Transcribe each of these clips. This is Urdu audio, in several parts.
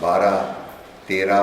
12, 13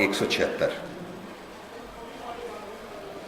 176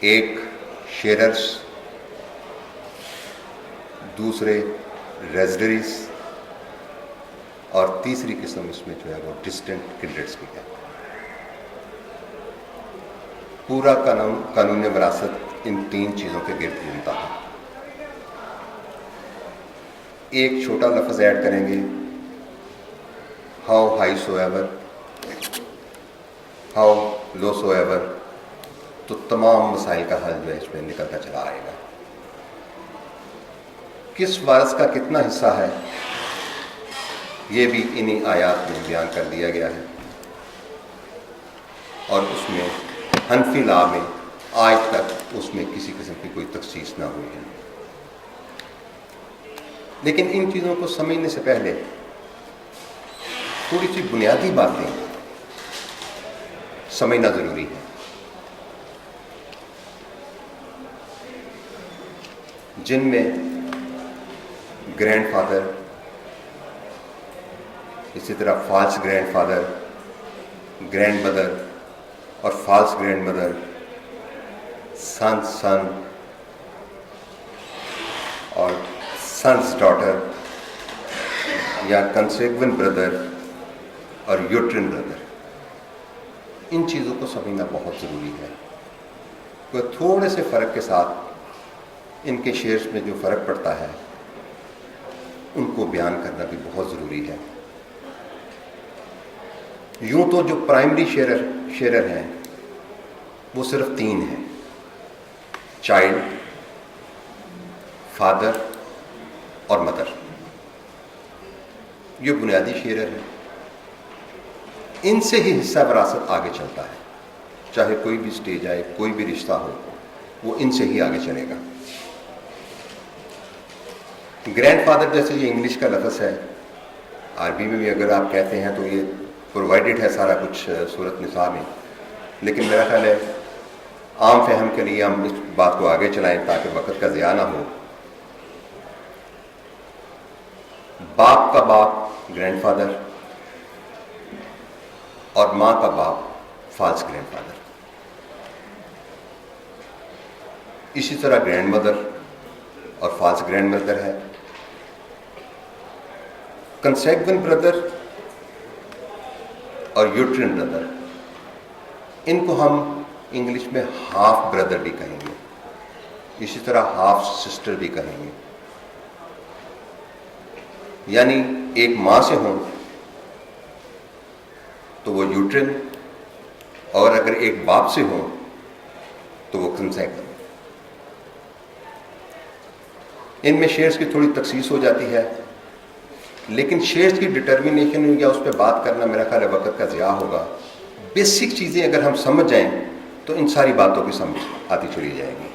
ایک شیررز، دوسرے ریزڈریز، اور تیسری قسم اس میں جو ہے وہ ڈسٹنٹ کنڈریڈز کی ہے۔ پورا قانون وراثت ان تین چیزوں کے گرد گھومتا ہے۔ ایک چھوٹا لفظ ایڈ کریں گے، how high so ever, how low so ever, تو تمام مسائل کا حل جو ہے اس میں نکلتا چلا آئے گا۔ کس وارث کا کتنا حصہ ہے یہ بھی انہی آیات میں بیان کر دیا گیا ہے، اور اس میں حنفی لا میں آج تک اس میں کسی قسم کی کوئی تخصیص نہ ہوئی ہے۔ لیکن ان چیزوں کو سمجھنے سے پہلے تھوڑی سی بنیادی باتیں سمجھنا ضروری ہے۔ جن میں گرینڈ فادر، اسی طرح false grand father, grand mother اور فالس گرینڈ مدر، سن اور سنس ڈاٹر، یا کنسیکون بردر اور یوٹرن بردر، ان چیزوں کو سمجھنا بہت ضروری ہے۔ تو تھوڑے سے فرق کے ساتھ ان کے شیئرز میں جو فرق پڑتا ہے ان کو بیان کرنا بھی بہت ضروری ہے۔ یوں تو جو پرائمری شیئرر ہیں وہ صرف تین ہیں، چائلڈ، فادر اور مدر۔ یہ بنیادی شیئرر ہیں، ان سے ہی حصہ وراثت آگے چلتا ہے، چاہے کوئی بھی سٹیج آئے، کوئی بھی رشتہ ہو، وہ ان سے ہی آگے چلے گا۔ گرینڈ فادر جیسے یہ انگلش کا لفظ ہے، عربی میں بھی اگر آپ کہتے ہیں تو یہ پرووائڈڈ ہے سارا کچھ صورت نساء میں، لیکن میرا خیال ہے عام فہم کے لیے ہم اس بات کو آگے چلائیں تاکہ وقت کا ضیاع نہ ہو۔ باپ کا باپ گرینڈ فادر اور ماں کا باپ فالس گرینڈ فادر، اسی طرح گرینڈ مدر اور فالس گرینڈ مدر ہے۔ کنسیکون بردر اور یوٹرن بردر، ان کو ہم انگلش میں ہاف بردر بھی کہیں گے، اسی طرح ہاف سسٹر بھی کہیں گے، یعنی ایک ماں سے ہوں تو وہ یوٹرن، اور اگر ایک باپ سے ہوں تو وہ کنسیکون۔ ان میں شیئرز کی تھوڑی تخصیص ہو جاتی ہے، لیکن شیئرز کی ڈٹرمنیشن یا اس پہ بات کرنا میرا خیال ہے وقت کا ضیاع ہوگا۔ بیسک چیزیں اگر ہم سمجھ جائیں تو ان ساری باتوں کی سمجھ آتی چلی جائے گی۔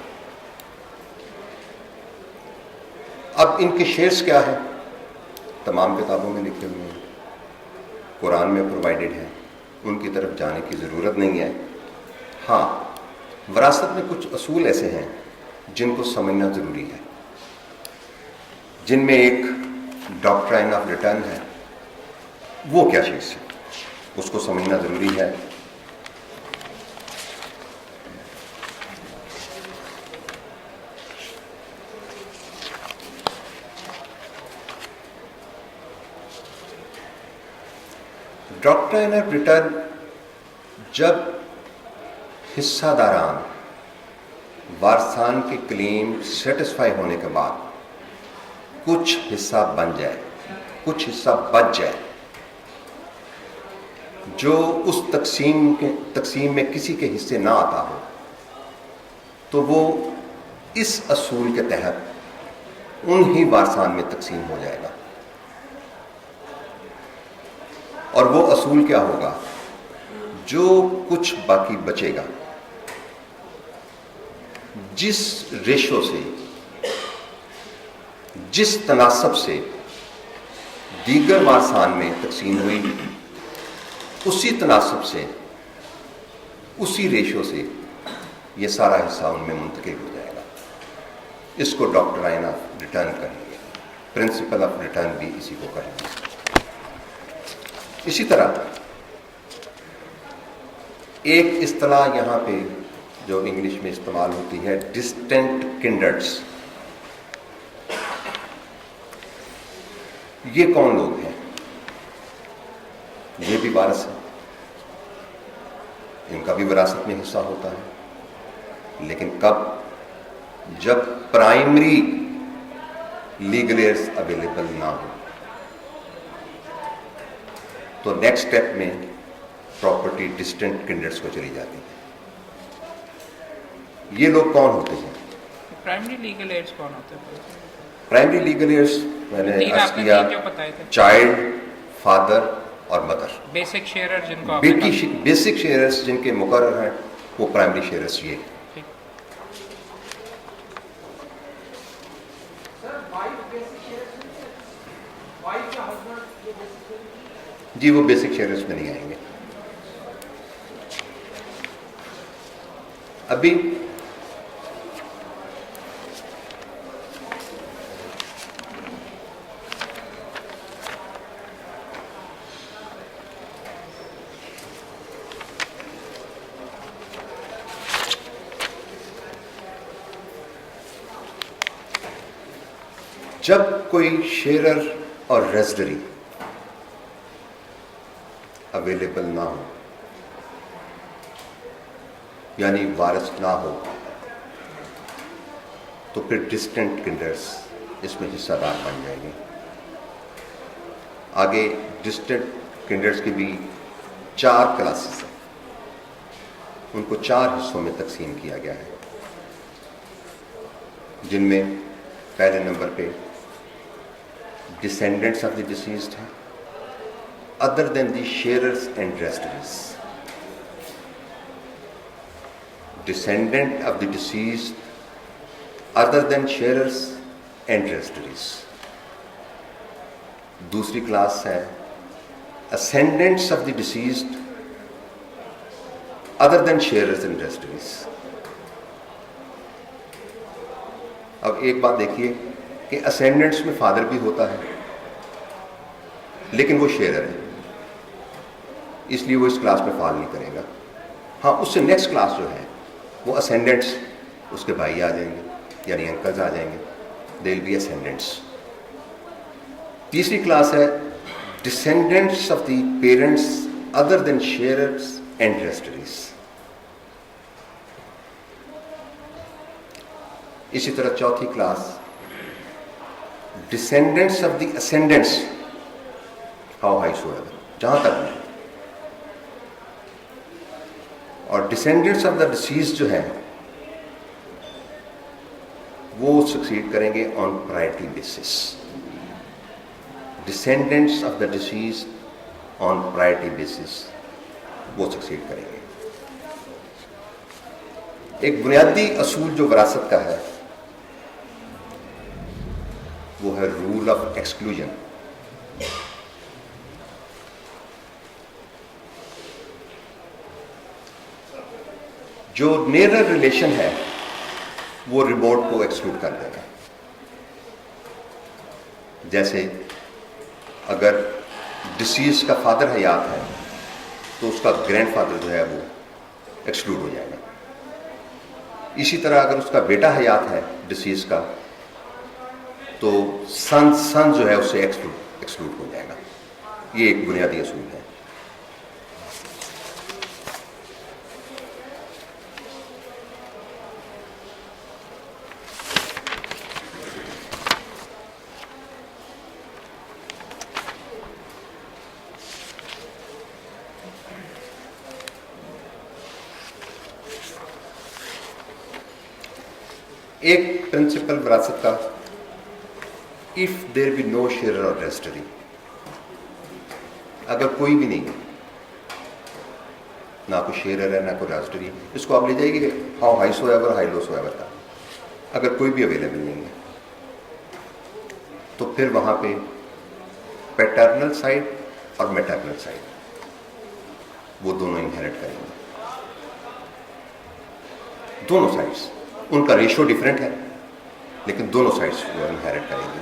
اب ان کے شیئرز کیا ہیں؟ تمام کتابوں میں لکھے ہوئے ہیں، قرآن میں پرووائڈڈ ہیں، ان کی طرف جانے کی ضرورت نہیں ہے۔ ہاں، وراثت میں کچھ اصول ایسے ہیں جن کو سمجھنا ضروری ہے، جن میں ایک ڈاکٹرائن آف ریٹرن ہے۔ وہ کیا چیز ہے اس کو سمجھنا ضروری ہے۔ ڈاکٹرائن آف ریٹرن، جب حصہ داران وارثان کے کلیم سیٹسفائی ہونے کے بعد کچھ حصہ بن جائے، کچھ حصہ بچ جائے، جو اس تقسیم میں کسی کے حصے نہ آتا ہو، تو وہ اس اصول کے تحت انہی وارثان میں تقسیم ہو جائے گا۔ اور وہ اصول کیا ہوگا؟ جو کچھ باقی بچے گا، جس ریشو سے، جس تناسب سے دیگر وارثان میں تقسیم ہوئی، اسی تناسب سے، اسی ریشو سے یہ سارا حصہ ان میں منتقل ہو جائے گا۔ اس کو ڈاکٹرائن آف ریٹرن کہیں گے، پرنسپل آف ریٹرن بھی اسی کو کہیں گے۔ اسی طرح ایک اصطلاح یہاں پہ جو انگلش میں استعمال ہوتی ہے ڈسٹنٹ کنڈرز. یہ کون لوگ ہیں؟ یہ بھی وارث ہیں، ان کا بھی وراثت میں حصہ ہوتا ہے، لیکن کب؟ جب پرائمری لیگل ایئرز اویلیبل نہ ہو تو نیکسٹ اسٹیپ میں پراپرٹی ڈسٹنٹ کنڈرز کو چلی جاتی ہے. یہ لوگ کون ہوتے ہیں؟ پرائمری لیگل ایڈز کون ہوتے ہیں؟ پرائمری لیگل ایئرز میں نے تین عرض آپ نے کیا، تین جو بتائے تھے، چائلڈ، فادر اور مدر. بیسک شیئرر جن کو آپ نے کہا. بیسک شیئرز جن کے مقرر ہیں وہ پرائمری شیئرز یہ ہیں. ٹھیک. جی وہ بیسک شیئرز میں نہیں آئیں گے. ابھی جب کوئی شیئرر اور ریزڈری اویلیبل نہ ہو، یعنی وارث نہ ہو، تو پھر ڈسٹنٹ کنڈرز اس میں حصہ دار بن جائیں گے. آگے ڈسٹنٹ کنڈرز کی بھی 4 کلاسز ہیں، ان کو 4 حصوں میں تقسیم کیا گیا ہے، جن میں پہلے نمبر پہ descendants of the deceased ہیں other than the sharers and residuaries. Descendant of the deceased other than sharers and residuaries. دوسری کلاس ہے ascendants of the deceased other than sharers and residuaries. اب ایک بات دیکھیے کہ اسینڈنٹس میں فادر بھی ہوتا ہے لیکن وہ شیئرر ہے، اس لیے وہ اس کلاس میں فال نہیں کرے گا. ہاں اس سے نیکسٹ کلاس جو ہے وہ اسینڈنٹس، اس کے بھائی آ جائیں گے یعنی انکلز آ جائیں گے، دے ول بی اسینڈنٹس. تیسری کلاس ہے descendants of the parents other than sharers and residuaries. اسی طرح چوتھی class descendants of the ascendants how high so ever, جہاں تک بھی، اور ڈسینڈنٹس آف دا ڈسیز جو ہیں وہ سکسیڈ کریں گے on priority basis. Descendants of the deceased on priority basis وہ سکسیڈ کریں گے. ایک بنیادی اصول جو وراثت کا ہے وہ ہے رول آف ایکسکلوژن. جو نیئرر ریلیشن ہے وہ ریموٹ کو ایکسکلوڈ کر دے گا. جیسے اگر ڈسیز کا فادر حیات ہے تو اس کا گرینڈ فادر جو ہے وہ ایکسکلوڈ ہو جائے گا. اسی طرح اگر اس کا بیٹا حیات ہے ڈسیز کا تو سن جو ہے اس سے ایکسکلوڈ ہو جائے گا. یہ ایک بنیادی اصول ہے. ایک پرنسپل وراثت کا if there be no sharer or residuary، اگر کوئی بھی نہیں ہے، نہ کوئی شیئرر ہے نہ کوئی رجسٹری، اس کو آپ لے جائیے how high so ever high low so ever کا. اگر کوئی بھی اویلیبل نہیں ہے تو پھر وہاں پہ پیٹرنل سائڈ اور میٹرنل سائڈ وہ دونوں انہیرٹ کریں گے. دونوں سائڈس، ان کا ریشو ڈفرینٹ ہے لیکن دونوں سائڈس وہ انہیرٹ کریں گے.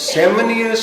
7 years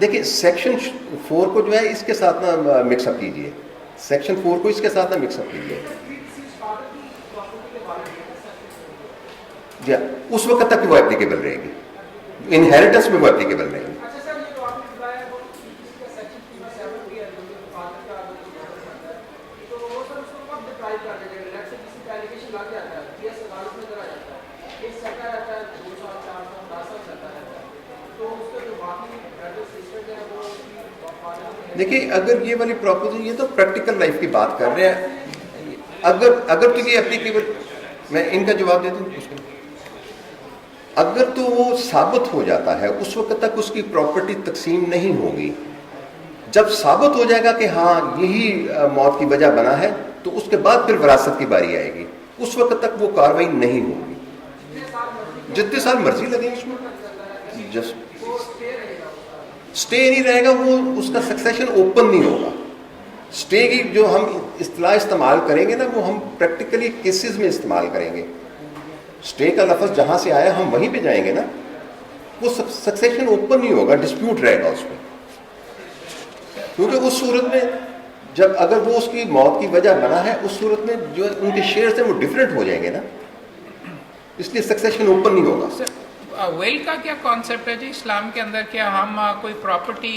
دیکھیے سیکشن 4 کو جو ہے اس کے ساتھ نہ مکس اپ کیجیے, سیکشن 4 کو اس کے ساتھ نہ مکس اپ کیجیے. جی اس وقت تک وہ اپلیکیبل رہے گی, انہیریٹنس میں وہ اپلیکیبل رہے گی. دیکھیے اگر یہ والی پراپوزل, یہ تو پریکٹیکل لائف کی بات کر رہے ہیں, اگر تو یہ اپلیکیبل, میں ان کا جواب دے دوں. اگر تو وہ ثابت ہو جاتا ہے اس وقت تک اس کی پراپرٹی تقسیم نہیں ہوگی. جب ثابت ہو جائے گا کہ ہاں یہی موت کی وجہ بنا ہے تو اس کے بعد پھر وراثت کی باری آئے گی. اس وقت تک وہ کاروائی نہیں ہوگی, جتنے سال مرضی لگیں اس میں. جسٹ اسٹے نہیں رہے گا, وہ اس کا سکسیشن اوپن نہیں ہوگا. اسٹے کی جو ہم اصطلاح استعمال کریں گے نا وہ ہم پریکٹیکلی کیسز میں استعمال کریں گے. اسٹے کا لفظ جہاں سے آیا ہم وہیں پہ جائیں گے نا. وہ سکسیشن اوپن نہیں ہوگا, ڈسپیوٹ رہے گا اس میں. کیونکہ اس صورت میں جب اگر وہ اس کی موت کی وجہ بنا ہے اس صورت میں جو ان کے شیئرز ہیں وہ ڈفرینٹ ہو جائیں گے نا, اس لیے سکسیشن اوپن نہیں ہوگا. ویل کا کیا کانسیپٹ ہے جی اسلام کے اندر؟ کیا ہم کوئی پراپرٹی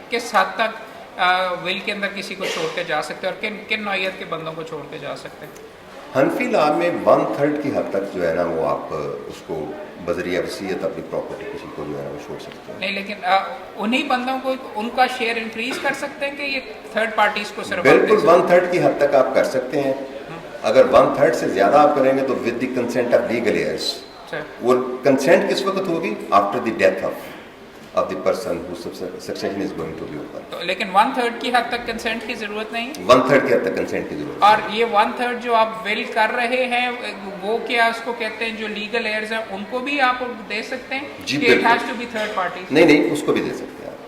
کس حد تک ویل کے اندر کسی کو چھوڑ کے جا سکتے ہیں اور کن نوعیت کے بندوں کو چھوڑ کے جا سکتے ہیں؟ حنفی لا میں 1/3 کی حد تک جو ہے نا وہ آپ اس کو بذریعہ وصیت اپنی پراپرٹی کسی کو جو ہے نا وہ چھوڑ سکتے ہیں. نہیں لیکن انہی بندوں کو ان کا شیئر انکریز کر سکتے ہیں کہ یہ تھرڈ پارٹیز کو صرف؟ بالکل 1/3 کی حد تک آپ کر سکتے ہیں. اگر 1/3 سے زیادہ آپ کریں گے تو with the consent of legal heirs. وہ کنسینٹ کس وقت ہوگی؟ After the death of the person who succession is going to be open. لیکن 1/3 کی حد تک کنسینٹ کی ضرورت نہیں؟ 1/3 کی حد تک کنسینٹ کی ضرورت. اور یہ 1/3 جو آپ ول کر رہے ہیں وہ کیا اس کو کہتے ہیں جو لیگل ایئرز ہیں ان کو بھی آپ دے سکتے ہیں؟ جی کہ it has to be third party? نہیں اس کو بھی دے سکتے ہیں آپ.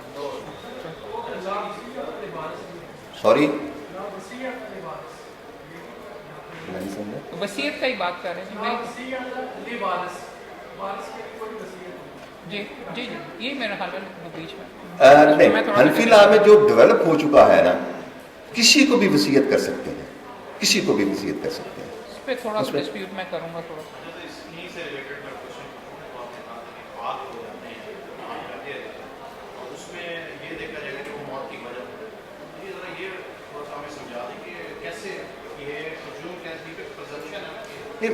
سوری وصیت کا ہی بات کر رہے ہیں جی جی یہ میرا خیال ہے بیچ میں نہیں. حنفی لا میں جو ڈیولپ ہو چکا ہے نا کسی کو بھی وصیت کر سکتے ہیں, کسی کو بھی وصیت کر سکتے ہیں. اس پہ تھوڑا سا ڈسپیوٹ میں کروں گا تھوڑا سا.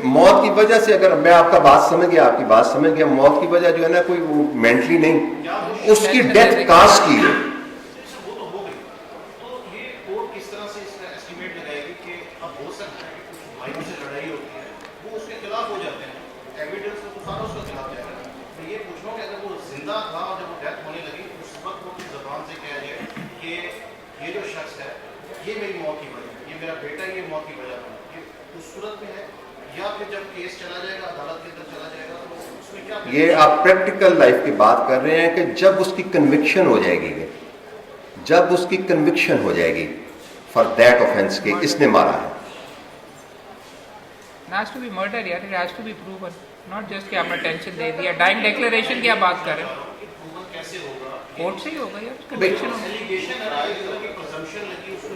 موت کی وجہ سے, اگر میں آپ کا بات سمجھ گیا, آپ کی بات سمجھ گیا, موت کی وجہ جو ہے نا کوئی وہ مینٹلی نہیں, اس کی ڈیتھ کاز کی ہے. یہ آپ پریکٹیکل لائف کی بات کر رہے ہیں کہ جب اس کی کنوکشن ہو جائے گی, جب اس کی کنوکشن ہو جائے گی فار دیٹ آفینس کہ اس نے مارا ہے. has to be murder یار, it has to be proven, not just کہ آپ نے ٹینشن دے دیا. ڈائنگ ڈیکلیریشن کی آپ بات کر رہے ہیں, کورٹ سے ہی ہوگا یار, کنوکشن ہوگا.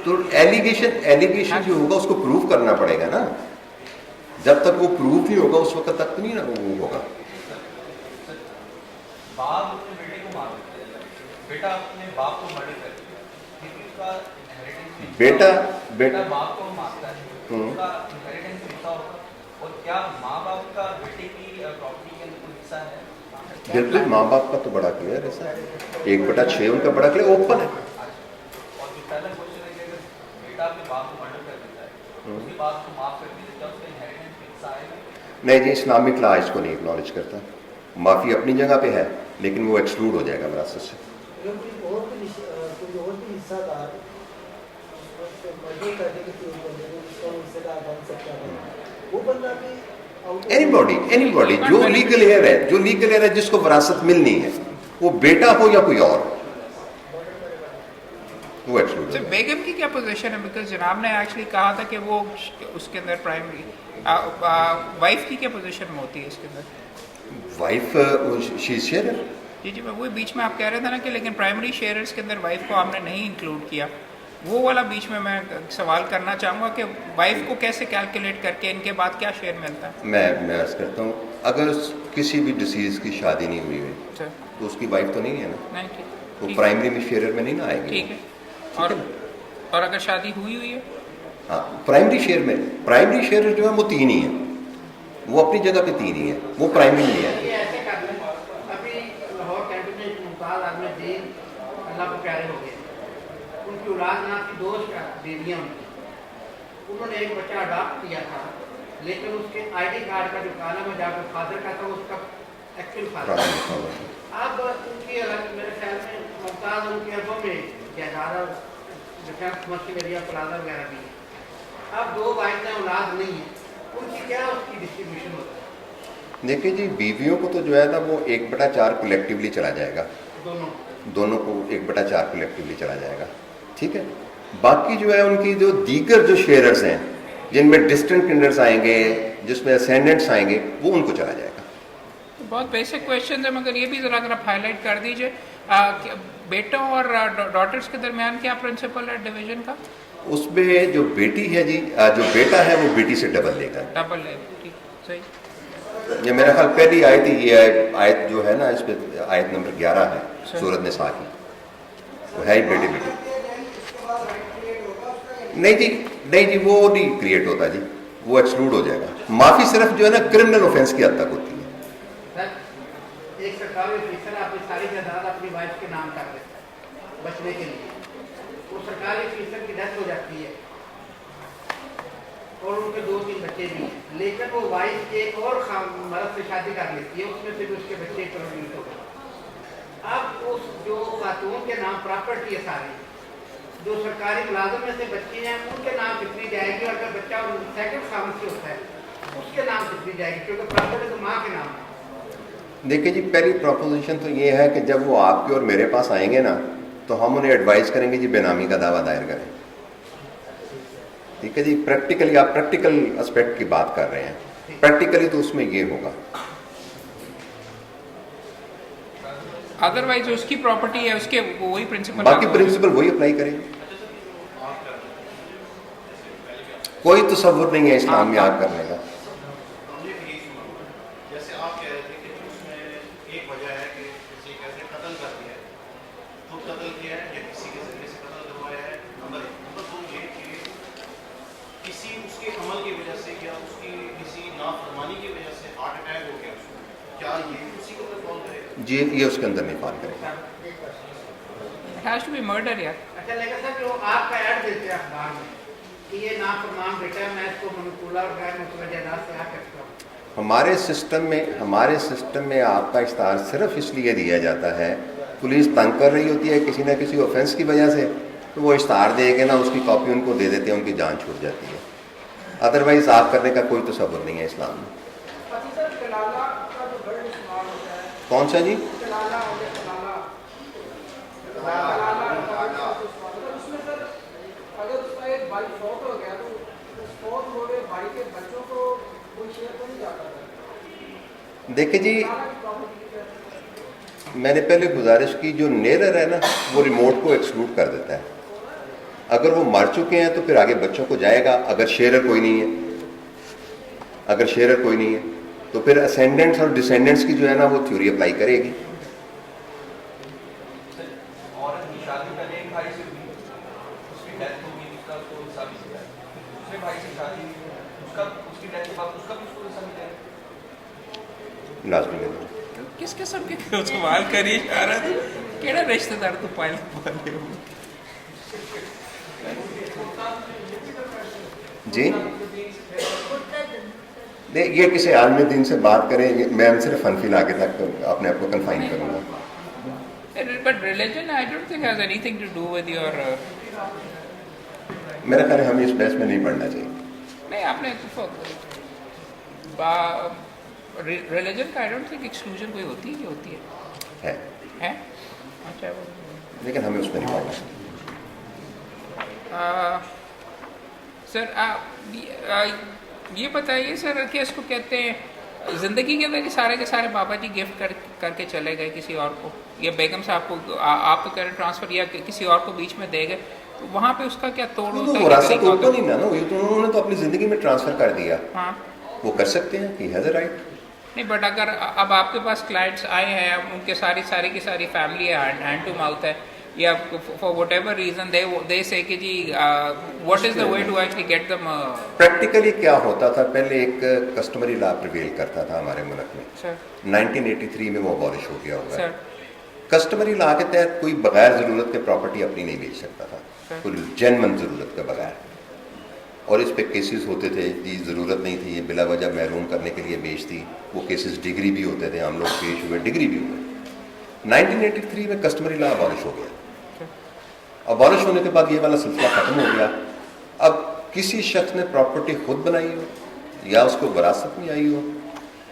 تو ایلیگیشن جو ہوگا اس کو پروف کرنا پڑے گا نا. جب تک وہ پروف نہیں ہوگا اس وقت تک تو نہیں نا وہ ہوگا. باپ اپنے بیٹے کو مار دیتا ہے, بیٹا اپنے باپ کو مرڈر کر دیتا ہے, اس کا انہیریٹنس بیٹا باپ کو مارتا ہے, اس کا انہیریٹنس کتنا ہوگا؟ اور کیا ماں باپ کا بیٹے کی پراپرٹی کے اندر کوئی حصہ ہے؟ بالکل ماں باپ کا تو بڑا کلیئر ہے سر, 1/6 ان کا بڑا کلیئر اوپن ہے. اور جو پہلا کوشچن ہے کہ اگر بیٹا اپنے باپ کو مرڈر کر دیتا ہے, اس کے باپ کو معاف کر دیتا ہے, اس کا انہیریٹنس کا حصہ آئے گا؟ نہیں جی, اسلامک لا اس کو نہیں اکنالج کرتا. معافی اپنی جگہ پہ ہے لیکن وہ ایکسکلوڈ ہو جائے گا وراثت سے. اینی باڈی جو لیگل ایئر ہے جس کو وراثت ملنی ہے, وہ بیٹا ہو یا کوئی اور, وہ ایکسکلوڈ. بیگم کی کیا پوزیشن ہے؟ بیکاز جناب نے ایکچولی کہا تھا کہ وہ اس کے اندر پرائمری وائف کی کیا پوزیشن ہوتی ہے اس کے اندر؟ وائف شی از شیئر, جی جی میں وہی بیچ میں آپ کہہ رہے تھے نا کہ لیکن پرائمری شیئرز کے اندر وائف کو آپ نے نہیں انکلوڈ کیا، وہ والا بیچ میں سوال کرنا چاہوں گا کہ وائف کو کیسے کیلکولیٹ کر کے ان کے بعد کیا شیئر ملتا ہے؟ میں عرض کرتا ہوں، اگر کسی بھی ڈیسیز کی شادی نہیں ہوئی ہوئی اچھا تو اس کی وائف تو نہیں ہے نا، نہیں وہ ٹھیک پرائمری میں شیئر میں نہیں نا آئے گی. ٹھیک ہے. اور اگر شادی ہوئی ہے ہاں پرائمری شیئر جو ہے وہ 3 ہی ہیں، وہ اپنی جگہ پہ 3 ہی ہیں، وہ پرائمری نہیں ہے. یہ ایسے کر لیں، ابھی لاہور کینٹون میں ایک ممتاز آدمی دین اللہ کو پیارے ہو گئے، ان کی اولاد نہ تھی، 2 بیویاں ان کی، انہوں نے ایک بچہ اڈاپٹ کیا تھا، لیکن اس کے آئی ڈی کارڈ کا جو کالم ہے جا کر فادر کا تھا، اس کا ایکچوئل فادر. اب ان کی میرے خیال میں ممتاز ان کے ابوں میں جائیداد ڈیفینس کمرشل ایریا پلازا وغیرہ بھی ہے. اب 2 وائفیں اولاد نہیں ہیں، ان کی کیا اس کی ڈسٹریبیوشن ہوتا ہے؟ دیکھیں جی بیویوں کو تو جو ہے نا وہ 1/4 کلیکٹیولی چلا جائے گا، دونوں کو 1/4 کلیکٹیولی چلا جائے گا، ٹھیک ہے. باقی جو ہے ان کی جو دیگر جو شیئرز ہیں جن میں ڈسٹنٹ کنڈرز آئیں گے، جس میں اسینڈنٹس آئیں گے، وہ ان کو چلا جائے گا. بہت بیسک کویشچن ہے، مگر یہ بھی ذرا اگر آپ ہائی لائٹ کر دیجیے بیٹوں اور ڈاٹرز کے درمیان کیا پرنسپل ہے ڈویژن کا؟ اس میں جو بیٹی ہے جی، جو بیٹا ہے وہ بیٹی سے ڈبل لے گا. ڈبل لے ٹھیک صحیح. یہ میرا خیال پہلی آیت ہی، یہ آیت جو ہے نا اس پہ آیت نمبر 11 ہے سورۃ نساء کی، وہ ہے ہی بیٹی. نہیں جی وہ نہیں کریٹ ہوتا جی، وہ ایکسکلوڈ ہو جائے گا. معافی صرف جو ہے نا کرمنل اوفینس کی حد تک ہوتی ہے. ایک سرکاری آفیسر اپنی ساری جائیداد اپنی وائف کے نام کر دیتا ہے بچنے کے لیے، وہ سرکاری آفیسر کی ڈیتھ ہو جاتی ہے اور ان کے 2-3 بچے بھی ہیں، لیکن وہ وائف ایک اور مرد سے شادی کر لیتی ہے، اس میں سے بھی اس کے بچے پروڈیوس ہو گئے. اب اس جو خاتون کے نام پراپرٹی ہے ساری، جو سرکاری ملازم میں سے بچے ہیں ان کے نام کتنی جائے گی، اور اگر بچہ سیکنڈ خامن سے ہوتا ہے اس کے نام کتنی جائے گی، کیونکہ پراپرٹی تو ماں کے نام ہے. دیکھیں جی پہلی پروپوزیشن تو یہ ہے کہ جب وہ آپ کے اور میرے پاس آئیں گے نا تو ہم انہیں ایڈوائز کریں گے جی بے نامی کا دعویٰ دائر کریں. ٹھیک ہے جی، پریکٹیکلی آپ پریکٹیکل اسپیکٹ کی بات کر رہے ہیں، پریکٹیکلی تو اس میں یہ ہوگا. ادروائز اس کی پراپرٹی ہے، اس کے وہی پرنسپل، باقی پرنسپل وہی اپلائی کریں گے. کوئی تصور نہیں ہے اسلام میں آگ کرنے کا. جیسے آپ کہہ رہے تھے کہ اس میں ایک وجہ ہے کہ کسی کیسے قتل کر دیا ہے، خود قتل کیا ہے یا کسی کے ذریعے سے قتل کروایا ہے. نمبر 2 یہ کہ کسی اس کے عمل کی وجہ سے یا اس کی کسی نافرمانی کی وجہ سے ہارٹ اٹیک ہو گیا اس کو، کیا یہ اسی کو فال کرے گا؟ جی یہ اس کے اندر نہیں فال کرے گا. ہیز ٹو بی مرڈر یار. اچھا لیکن صاحب جو آپ کا ایڈ دیتے ہیں اخبار میں کہ یہ نافرمان بیٹا ہے، میں اس کو منقولہ اور غیر متوجہ جائیداد سے کرتا ہوں، ہمارے سسٹم میں آپ کا اشتہار صرف اس لیے دیا جاتا ہے، پولیس تنگ کر رہی ہوتی ہے کسی نہ کسی آفینس کی وجہ سے تو وہ اشتہار دے کے نا اس کی کاپی ان کو دے دیتے ہیں، ان کی جان چھوٹ جاتی ہے. ادروائز آپ کرنے کا کوئی تصور نہیں ہے اسلام میں. کون سا جی؟ دیکھیں جی میں نے پہلے گزارش کی، جو نیرر ہے نا وہ ریموٹ کو ایکسکلوڈ کر دیتا ہے. اگر وہ مر چکے ہیں تو پھر آگے بچوں کو جائے گا. اگر شیئرر کوئی نہیں ہے تو پھر اسینڈنٹس اور ڈسینڈنٹس کی جو ہے نا وہ تھیوری اپلائی کرے گی. عورت کی شادی پہلے ایک بھائی سے ہوئی، اس کی ڈیتھ ہو گئی، اس کا اس کو حصہ بھی ملا. دوسرے بھائی سے شادی ہوئی، اس کی ڈیتھ کے بعد اس کا بھی اس کو حصہ ملا. لازمی نہیں. کس قسم کے سوال کریے شارت، کیڑا رشتہ دار تو پائل پالے ہو جی نہیں، یہ کسی عالم دین سے بات کریں، میں صرف حنفی علاقے تک اپنے آپ کو کنفائن کروں گا. But religion I don't think has anything to do with your. میرا خیال ہے ہمیں اس بحث میں نہیں پڑھنا چاہیے. نہیں آپ نے ریلیجن کا آئی ڈونٹ تھنک ایکسکلوژن کوئی ہوتی ہے، ہوتی ہے. اچھا لیکن ہمیں اس میں نہیں پڑھنا چاہیے. سر یہ بتائیے سر کہ اس کو کہتے ہیں زندگی کے اندر سارے کے سارے بابا جی گفٹ کر کے چلے گئے کسی اور کو, یا بیگم صاحب کو آپ کو کہہ رہے ٹرانسفر یا کسی اور کو بیچ میں دے گئے, تو وہاں پہ اس کا کیا توڑ ہوتا ہے؟ وراثت اوپن ہی نا, یہ تو انہوں نے تو اپنی زندگی میں ٹرانسفر کر دیا, ہاں وہ کر سکتے ہیں, ہی ہیز اے رائٹ. نہیں, بٹ اگر اب آپ کے پاس کلائنٹس آئے ہیں, ان کے ساری کی ساری فیملی ہے, ہینڈ ٹو ماؤتھ ہے, یا for whatever reason they say کہ جی what is the way to actually get them. Practically کیا ہوتا تھا, پہلے ایک کسٹمری لا پریویل کرتا تھا ہمارے ملک میں, سر 1983 میں وہ ابالش ہو گیا ہوگا. سر کسٹمری لا کے تحت کوئی بغیر ضرورت کے پراپرٹی اپنی نہیں بیچ سکتا تھا, کوئی جینمن ضرورت کے بغیر. اور اس پہ کیسز ہوتے تھے, جی ضرورت نہیں تھی, یہ بلا وجہ محروم کرنے کے لیے بیچ دی, وہ کیسز ڈگری بھی ہوتے تھے, ہم لوگ پیش ہوئے, ڈگری بھی ہوئے. 1983 میں کسٹمری لا ابالش ہو گیا. ابالش ہونے کے بعد یہ والا سلسلہ ختم ہو گیا. اب کسی شخص نے پراپرٹی خود بنائی ہو یا اس کو وراثت میں آئی ہو,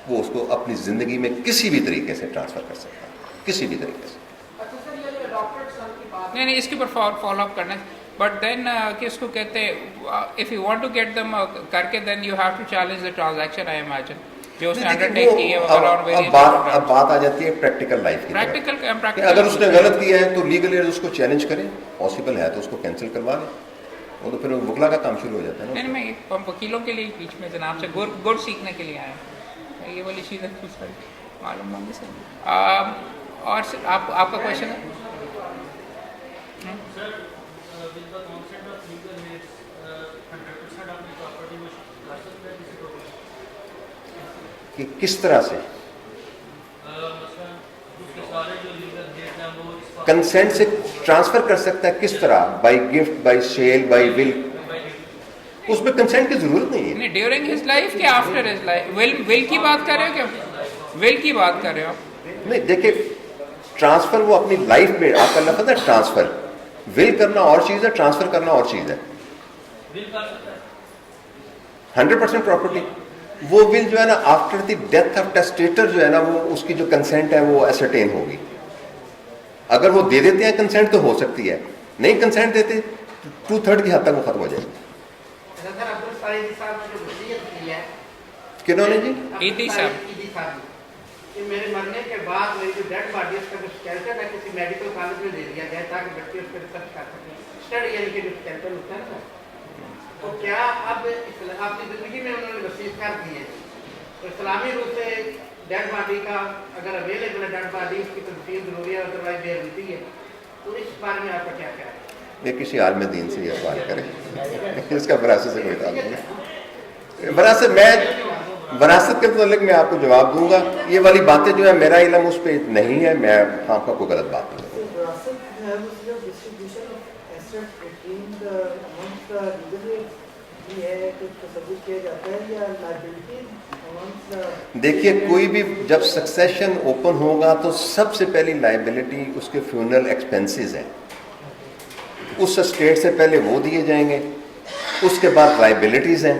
وہ اس کو اپنی زندگی میں کسی بھی طریقے سے ٹرانسفر کر سکتا ہے, کسی بھی طریقے سے. نہیں, اس کے اوپر فالو اپ کرنا ہے. بٹ دین کہ اس کو کہتے ہیں if you want to get them کر کے, then you have to challenge the transaction, I imagine جو اس نے انڈر ٹیک کی ہے. اب بات آ جاتی ہے پریکٹیکل لائف کی, پریکٹیکل اگر اس نے غلط کیا ہے تو لیگل ایئر اس کو چیلنج کرے, پاسبل ہے تو اس کو کینسل کروا لیں, وہ تو پھر وکلا کا کام شروع ہو جاتا ہے نا. نہیں, میں وکیلوں کے لیے بیچ میں جناب سے گڑ سیکھنے کے لیے آیا ہوں, یہ والی چیزیں معلوم ہوگی سر. اور سر آپ کا کوشچن ہے؟ کہ کس طرح سے کنسینٹ سے ٹرانسفر کر سکتا ہے, کس طرح, by gift, by sale, by will, اس میں کنسینٹ کی ضرورت نہیں ہے. نہیں, ڈیورنگ ہز لائف کہ آفٹر ہز لائف, ول کی بات کر رہے ہو کیا, ول کی بات کر رہے ہو؟ نہیں دیکھیں, ٹرانسفر وہ اپنی لائف میں, آپ کا لفظ ہے ٹرانسفر, ول کرنا اور چیز ہے, ٹرانسفر کرنا اور چیز ہے. 100% پراپرٹی, وہ ول جو ہے نا آفٹر دی ڈیتھ آف ٹیسٹیٹر جو ہے نا, وہ اس کی جو کنسینٹ ہے وہ ایسرٹین ہوگی. اگر وہ دے دیتے ہیں کنسینٹ تو ہو سکتی ہے, نہیں کنسینٹ دیتے 2/3 کی حد تک وہ ختم ہو جائے گی. کنہوں نے جی؟ ایدی صاحب کہ میرے مرنے کے بعد میری جو ڈیڈ باڈی اس کا جو اسکیلٹن ہے کسی میڈیکل کالج میں دے دیا جائے تاکہ بچے اس پہ ریسرچ کر سکیں, اسٹڈی یعنی کہ جو اسکیلٹن ہوتا ہے نا, تو کیا اب اپنی زندگی میں انہوں نے وصیت کر دی ہے, تو اسلامی روپ سے ڈیڈ باڈی کا اگر اویلیبل ہے, ڈیڈ باڈی اس کی تدفین ضروری ہے, ادروائز بے ہوتی ہے, تو اس بارے میں آپ کا کیا خیال ہے؟ یہ کسی عالم دین سے یہ سوال کریں, اس کا وراثت سے کوئی تعلق نہیں. وراثت کے متعلق میں آپ کو جواب دوں گا, یہ والی باتیں جو ہے میرا علم اس پہ نہیں ہے, میں آپ کو کوئی غلط بات نہیں دیکھیے, کوئی بھی جب سکسیشن اوپن ہوگا تو سب سے پہلی لائبلٹی اس کے فیونرل ایکسپینسز ہیں, اس اسٹیٹ سے پہلے وہ دیے جائیں گے, اس کے بعد لائبلٹیز ہیں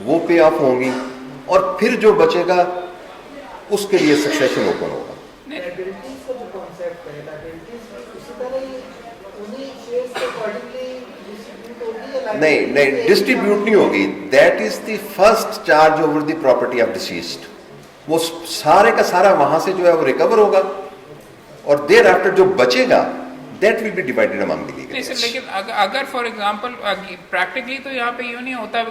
وہ پے آف ہوں گی, اور پھر جو بچے گا اس کے لیے سکسیشن اوپن ہوگا. نہیں, ڈسٹریبیوٹ نہیں ہوگی, that is the first charge over the property of deceased. وہ سارے کا سارا وہاں سے جو ہے وہ ریکور ہوگا, اور دیر آفٹر جو بچے گا that will be divided among the legal heirs. لیکن اگر فار ایگزامپل پریکٹیکلی تو یہاں پہ یوں نہیں ہوتا,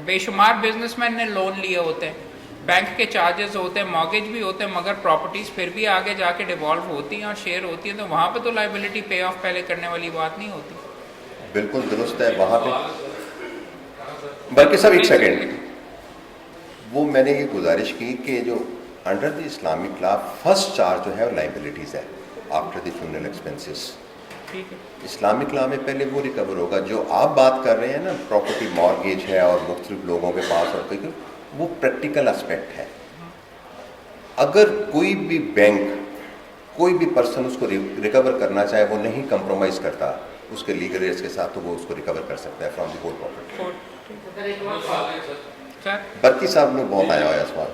بے شمار بزنس مین نے لون لیے ہوتے ہیں, بینک کے چارجز ہوتے ہیں, مارگیج بھی ہوتے ہیں, مگر پراپرٹیز پھر بھی آگے جا کے ڈیوالو ہوتی ہیں اور شیئر ہوتی ہیں, تو وہاں پہ تو لائبلٹی پے آف پہلے کرنے والی بات نہیں ہوتی. بالکل درست ہے, وہاں پہ بلکہ سب ایک سیکنڈ, وہ میں نے یہ گزارش کی کہ جو under the Islamic law first charge جو ہے وہ لائبلٹیز ہے after the funeral expenses. Islamic law میں پہلے وہ ریکور ہوگا. جو آپ بات کر رہے ہیں نا پراپرٹی مارگیج ہے اور مختلف لوگوں کے پاس, اور کوئی وہ پریکٹیکل اسپیکٹ ہے. اگر کوئی بھی بینک کوئی بھی پرسن اس کو ریکور کرنا چاہے, وہ نہیں کمپرومائز کرتا اس کے لیگل ایئرز کے ساتھ, تو وہ اس کو ریکور کر سکتا ہے فرام دی ہول پراپرٹی. برقی صاحب نے بہت آیا ہوا ہے سوال.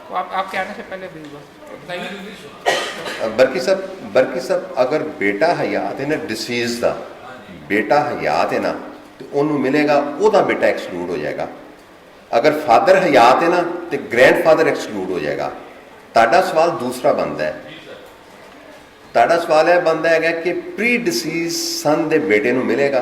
آپ کے آنے سے پہلے بھی ہوا ਬਲਕਿ ਸਭ ਅਗਰ ਬੇਟਾ ਹਯਾਤ ਹੈ ਨਾ ਡਿਸੀਜ਼ ਦਾ, ਬੇਟਾ ਹਯਾਤ ਹੈ ਨਾ ਤੇ ਉਹਨੂੰ ਮਿਲੇਗਾ, ਉਹਦਾ ਬੇਟਾ ਐਕਸਕਲੂਡ ਹੋ ਜਾਏਗਾ। ਅਗਰ ਫਾਦਰ ਹਯਾਤ ਹੈ ਨਾ ਤੇ ਗ੍ਰੈਂਡਫਾਦਰ ਐਕਸਕਲੂਡ ਹੋ ਜਾਏਗਾ। ਤੁਹਾਡਾ ਸਵਾਲ ਦੂਸਰਾ ਬਣਦਾ ਹੈ, ਤੁਹਾਡਾ ਸਵਾਲ ਇਹ ਬਣਦਾ ਹੈਗਾ ਕਿ ਪ੍ਰੀ ਡਿਸੀਜ਼ ਸਨ ਦੇ ਬੇਟੇ ਨੂੰ ਮਿਲੇਗਾ,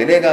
ਮਿਲੇਗਾ,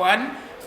1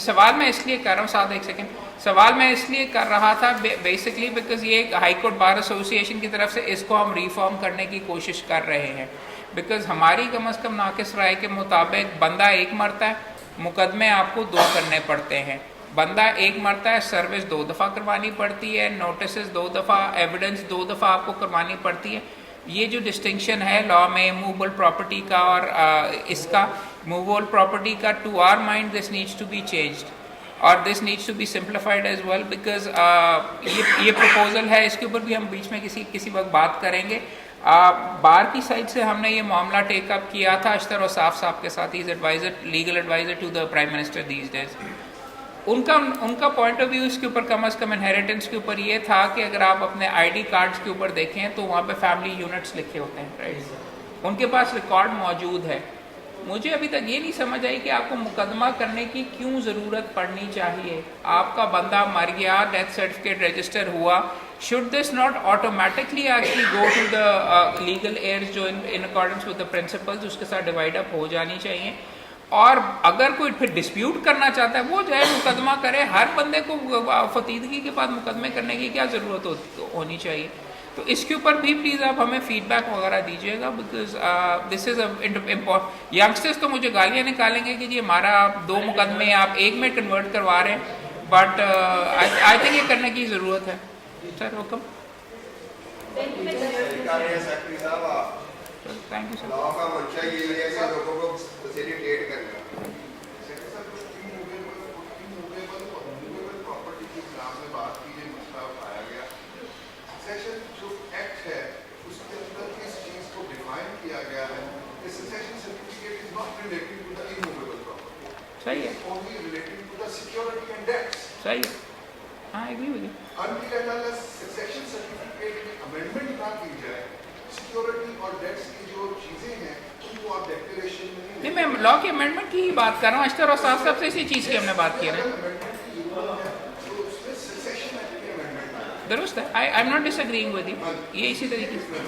سوال میں اس لیے کر رہا ہوں، ساتھ ایک سیکنڈ، سوال میں اس لیے کر رہا تھا بیسکلی بیکاز یہ ہائی کورٹ بار ایسوسیشن کی طرف سے اس کو ہم ریفارم کرنے کی کوشش کر رہے ہیں، بیکاز ہماری کم از کم ناقص رائے کے مطابق بندہ ایک مرتا ہے، مقدمے آپ کو 2 کرنے پڑتے ہیں، بندہ ایک مرتا ہے، سروس 2 دفعہ کروانی پڑتی ہے، نوٹسز 2 دفعہ، ایویڈنس 2 دفعہ آپ کو کروانی پڑتی ہے. یہ جو ڈسٹنکشن ہے لا میں موویبل پراپرٹی کا اور اس کا، موویبل پراپرٹی کا to our mind this needs to be changed اور this needs to be simplified as well, because یہ پروپوزل ہے، اس کے اوپر بھی ہم بیچ میں کسی وقت بات کریں گے. بار کی سائڈ سے ہم نے یہ معاملہ ٹیک اپ کیا تھا اشتر وصاف صاحب کے ساتھ، as adviser, legal adviser to the prime minister these days. ان کا پوائنٹ آف ویو اس کے اوپر کم از کم انہیریٹنس کے اوپر یہ تھا کہ اگر آپ اپنے آئی ڈی کارڈز کے اوپر دیکھیں تو وہاں پہ فیملی یونٹس لکھے ہوتے ہیں، رائٹ، ان کے پاس ریکارڈ موجود ہے. مجھے ابھی تک یہ نہیں سمجھ آئی کہ آپ کو مقدمہ کرنے کی کیوں ضرورت پڑنی چاہیے. آپ کا بندہ مر گیا، ڈیتھ سرٹیفکیٹ رجسٹر ہوا، should this not automatically actually go to the legal heirs جو in accordance with the principles اس کے ساتھ ڈیوائڈ اپ ہو جانی چاہیے. اور اگر کوئی پھر ڈسپیوٹ کرنا چاہتا ہے وہ جائے مقدمہ کرے. ہر بندے کو فتیدگی کے بعد مقدمے کرنے کی کیا ضرورت ہونی چاہیے. تو اس کے اوپر بھی پلیز آپ ہمیں فیڈ بیک وغیرہ دیجیے گا، بیکاز دس از امپورٹنٹ. یگسٹرس تو مجھے گالیاں نکالیں گے کہ جی ہمارا 2 مقدمے آپ 1 میں کنورٹ کروا رہے ہیں، بٹ آئی تھنک یہ کرنے کی ضرورت ہے. Sir welcome. Thank you sir. Law کا منشا یہ ہے کہ لوگوں کو فیسیلیٹیٹ کرنا. صحیح ہے، صحیح ہے، ہاں ایگری ود یو. نہیں میں لا کی امینڈمنٹ کی ہی بات کر رہا ہوں. اشتر اور صاحب سے اسی چیز کی ہم نے بات کی ہے نا. درست ہے، I am not disagreeing with you. یہ اسی طریقے سے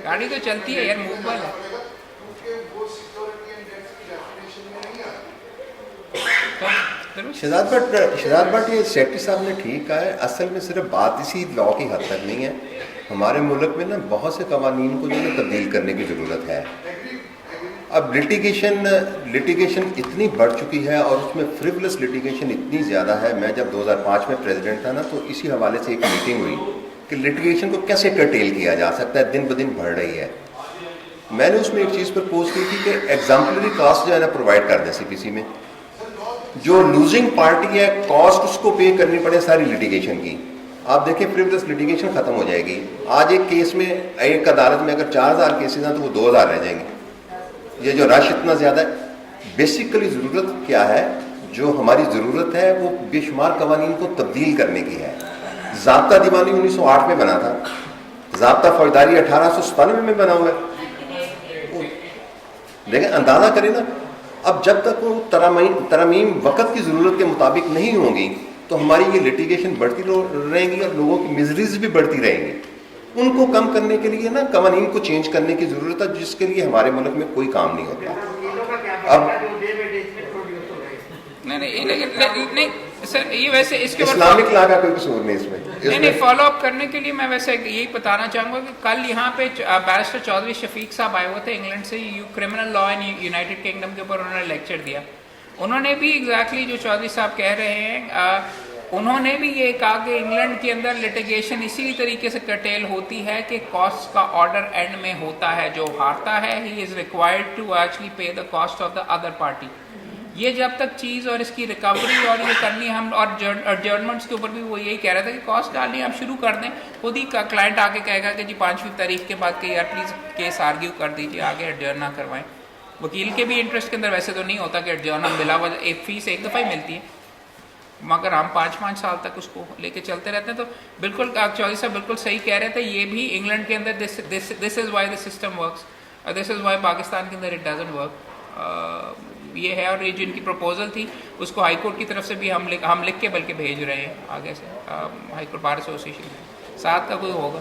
گاڑی تو چلتی ہے یار، موویبل ہے. شہزاد بٹ یہ سیکٹری صاحب نے ٹھیک کہا ہے. اصل میں صرف بات اسی لا کی حد تک نہیں ہے. ہمارے ملک میں نا بہت سے قوانین کو جو ہے تبدیل کرنے کی ضرورت ہے. اب لٹیگیشن اتنی بڑھ چکی ہے اور اس میں فریولس لٹیگیشن اتنی زیادہ ہے. میں جب 2005 میں پریزیڈنٹ تھا نا تو اسی حوالے سے ایک میٹنگ ہوئی کہ لٹیگیشن کو کیسے کرٹیل کیا جا سکتا ہے، دن بدن بڑھ رہی ہے. میں نے اس میں ایک چیز پرپوز کی تھی کہ ایگزامپلری کاسٹ جو ہے نا پرووائڈ کر دیں سی پی سی میں. جو لوزنگ پارٹی ہے کاسٹ اس کو پے کرنی پڑے ساری لٹیگیشن کی. آپ دیکھیں فریولس لٹیگیشن ختم ہو جائے گی. آج ایک کیس میں ایک عدالت میں اگر 4000 کیسز ہیں تو وہ 2000 رہ جائیں گے. یہ جو رش اتنا زیادہ ہے، بیسیکلی ضرورت کیا ہے؟ جو ہماری ضرورت ہے وہ بے شمار قوانین کو تبدیل کرنے کی ہے. ضابطہ دیوانی 1908 میں بنا تھا، ضابطہ فوجداری 1897 میں بنا ہوا ہے. دیکھیں اندازہ کریں نا. اب جب تک وہ ترامیم وقت کی ضرورت کے مطابق نہیں ہوں گی تو ہماری یہ لٹیگیشن بڑھتی رہیں گی اور لوگوں کی مزریز بھی بڑھتی رہیں گی. ان کو کم کرنے کے لیے نا قوانین کو چینج کرنے کی ضرورت ہے، جس کے لیے ہمارے ملک میں کوئی کام نہیں ہوتا. اب نہیں سر، یہ ویسے اس کے اسلامک لا کا کوئی قصور نہیں اس میں. نہیں فالو اپ کرنے کے لیے میں ویسے یہی بتانا چاہوں گا کہ کل یہاں پہ بیرسٹر چودھری شفیق صاحب آئے ہوئے تھے انگلینڈ سے، کرمنل لا ان یونائٹڈ کنگڈم کے اوپر انہوں نے لیکچر دیا. انہوں نے بھی ایگزیکٹلی جو چودھری صاحب کہہ رہے ہیں، انہوں نے بھی یہ کہا کہ انگلینڈ کے اندر لٹیگیشن اسی طریقے سے کرٹیل ہوتی ہے کہ کاسٹ کا آرڈر اینڈ میں ہوتا ہے. جو ہارتا ہے he is required to actually pay the cost of the other party. یہ جب تک چیز اور اس کی ریکوری اور یہ کرنی ہم، اور ایڈجرنمنٹس کے اوپر بھی وہ یہی کہہ رہا تھا کہ کاسٹ ڈالنی ہم شروع کر دیں. خود ہی کا کلائنٹ آ کے کہے گا کہ جی 5ویں تاریخ کے بعد کہ یار پلیز کیس آرگیو کر دیجیے، آگے ایڈجرن نہ کروائیں. وکیل کے بھی انٹرسٹ کے اندر ویسے تو نہیں ہوتا کہ ایڈجرن ہم بلا وجہ، ایک فیس ایک دفعہ ہی ملتی ہے، مگر ہم 5 سال تک اس کو لے کے چلتے رہتے ہیں. تو بالکل چودھری صاحب بالکل صحیح کہہ رہے تھے. یہ بھی انگلینڈ کے اندر this is why the system works, this is why Pakistan کے اندر اٹ ڈزنٹ ورک. یہ ہے. اور یہ جو ان کی پروپوزل تھی اس کو ہائی کورٹ کی طرف سے بھی ہم لکھ کے بلکہ بھیج رہے ہیں آگے سے ہائی کورٹ بار ایسوسیشن میں. 7 کا کوئی ہوگا.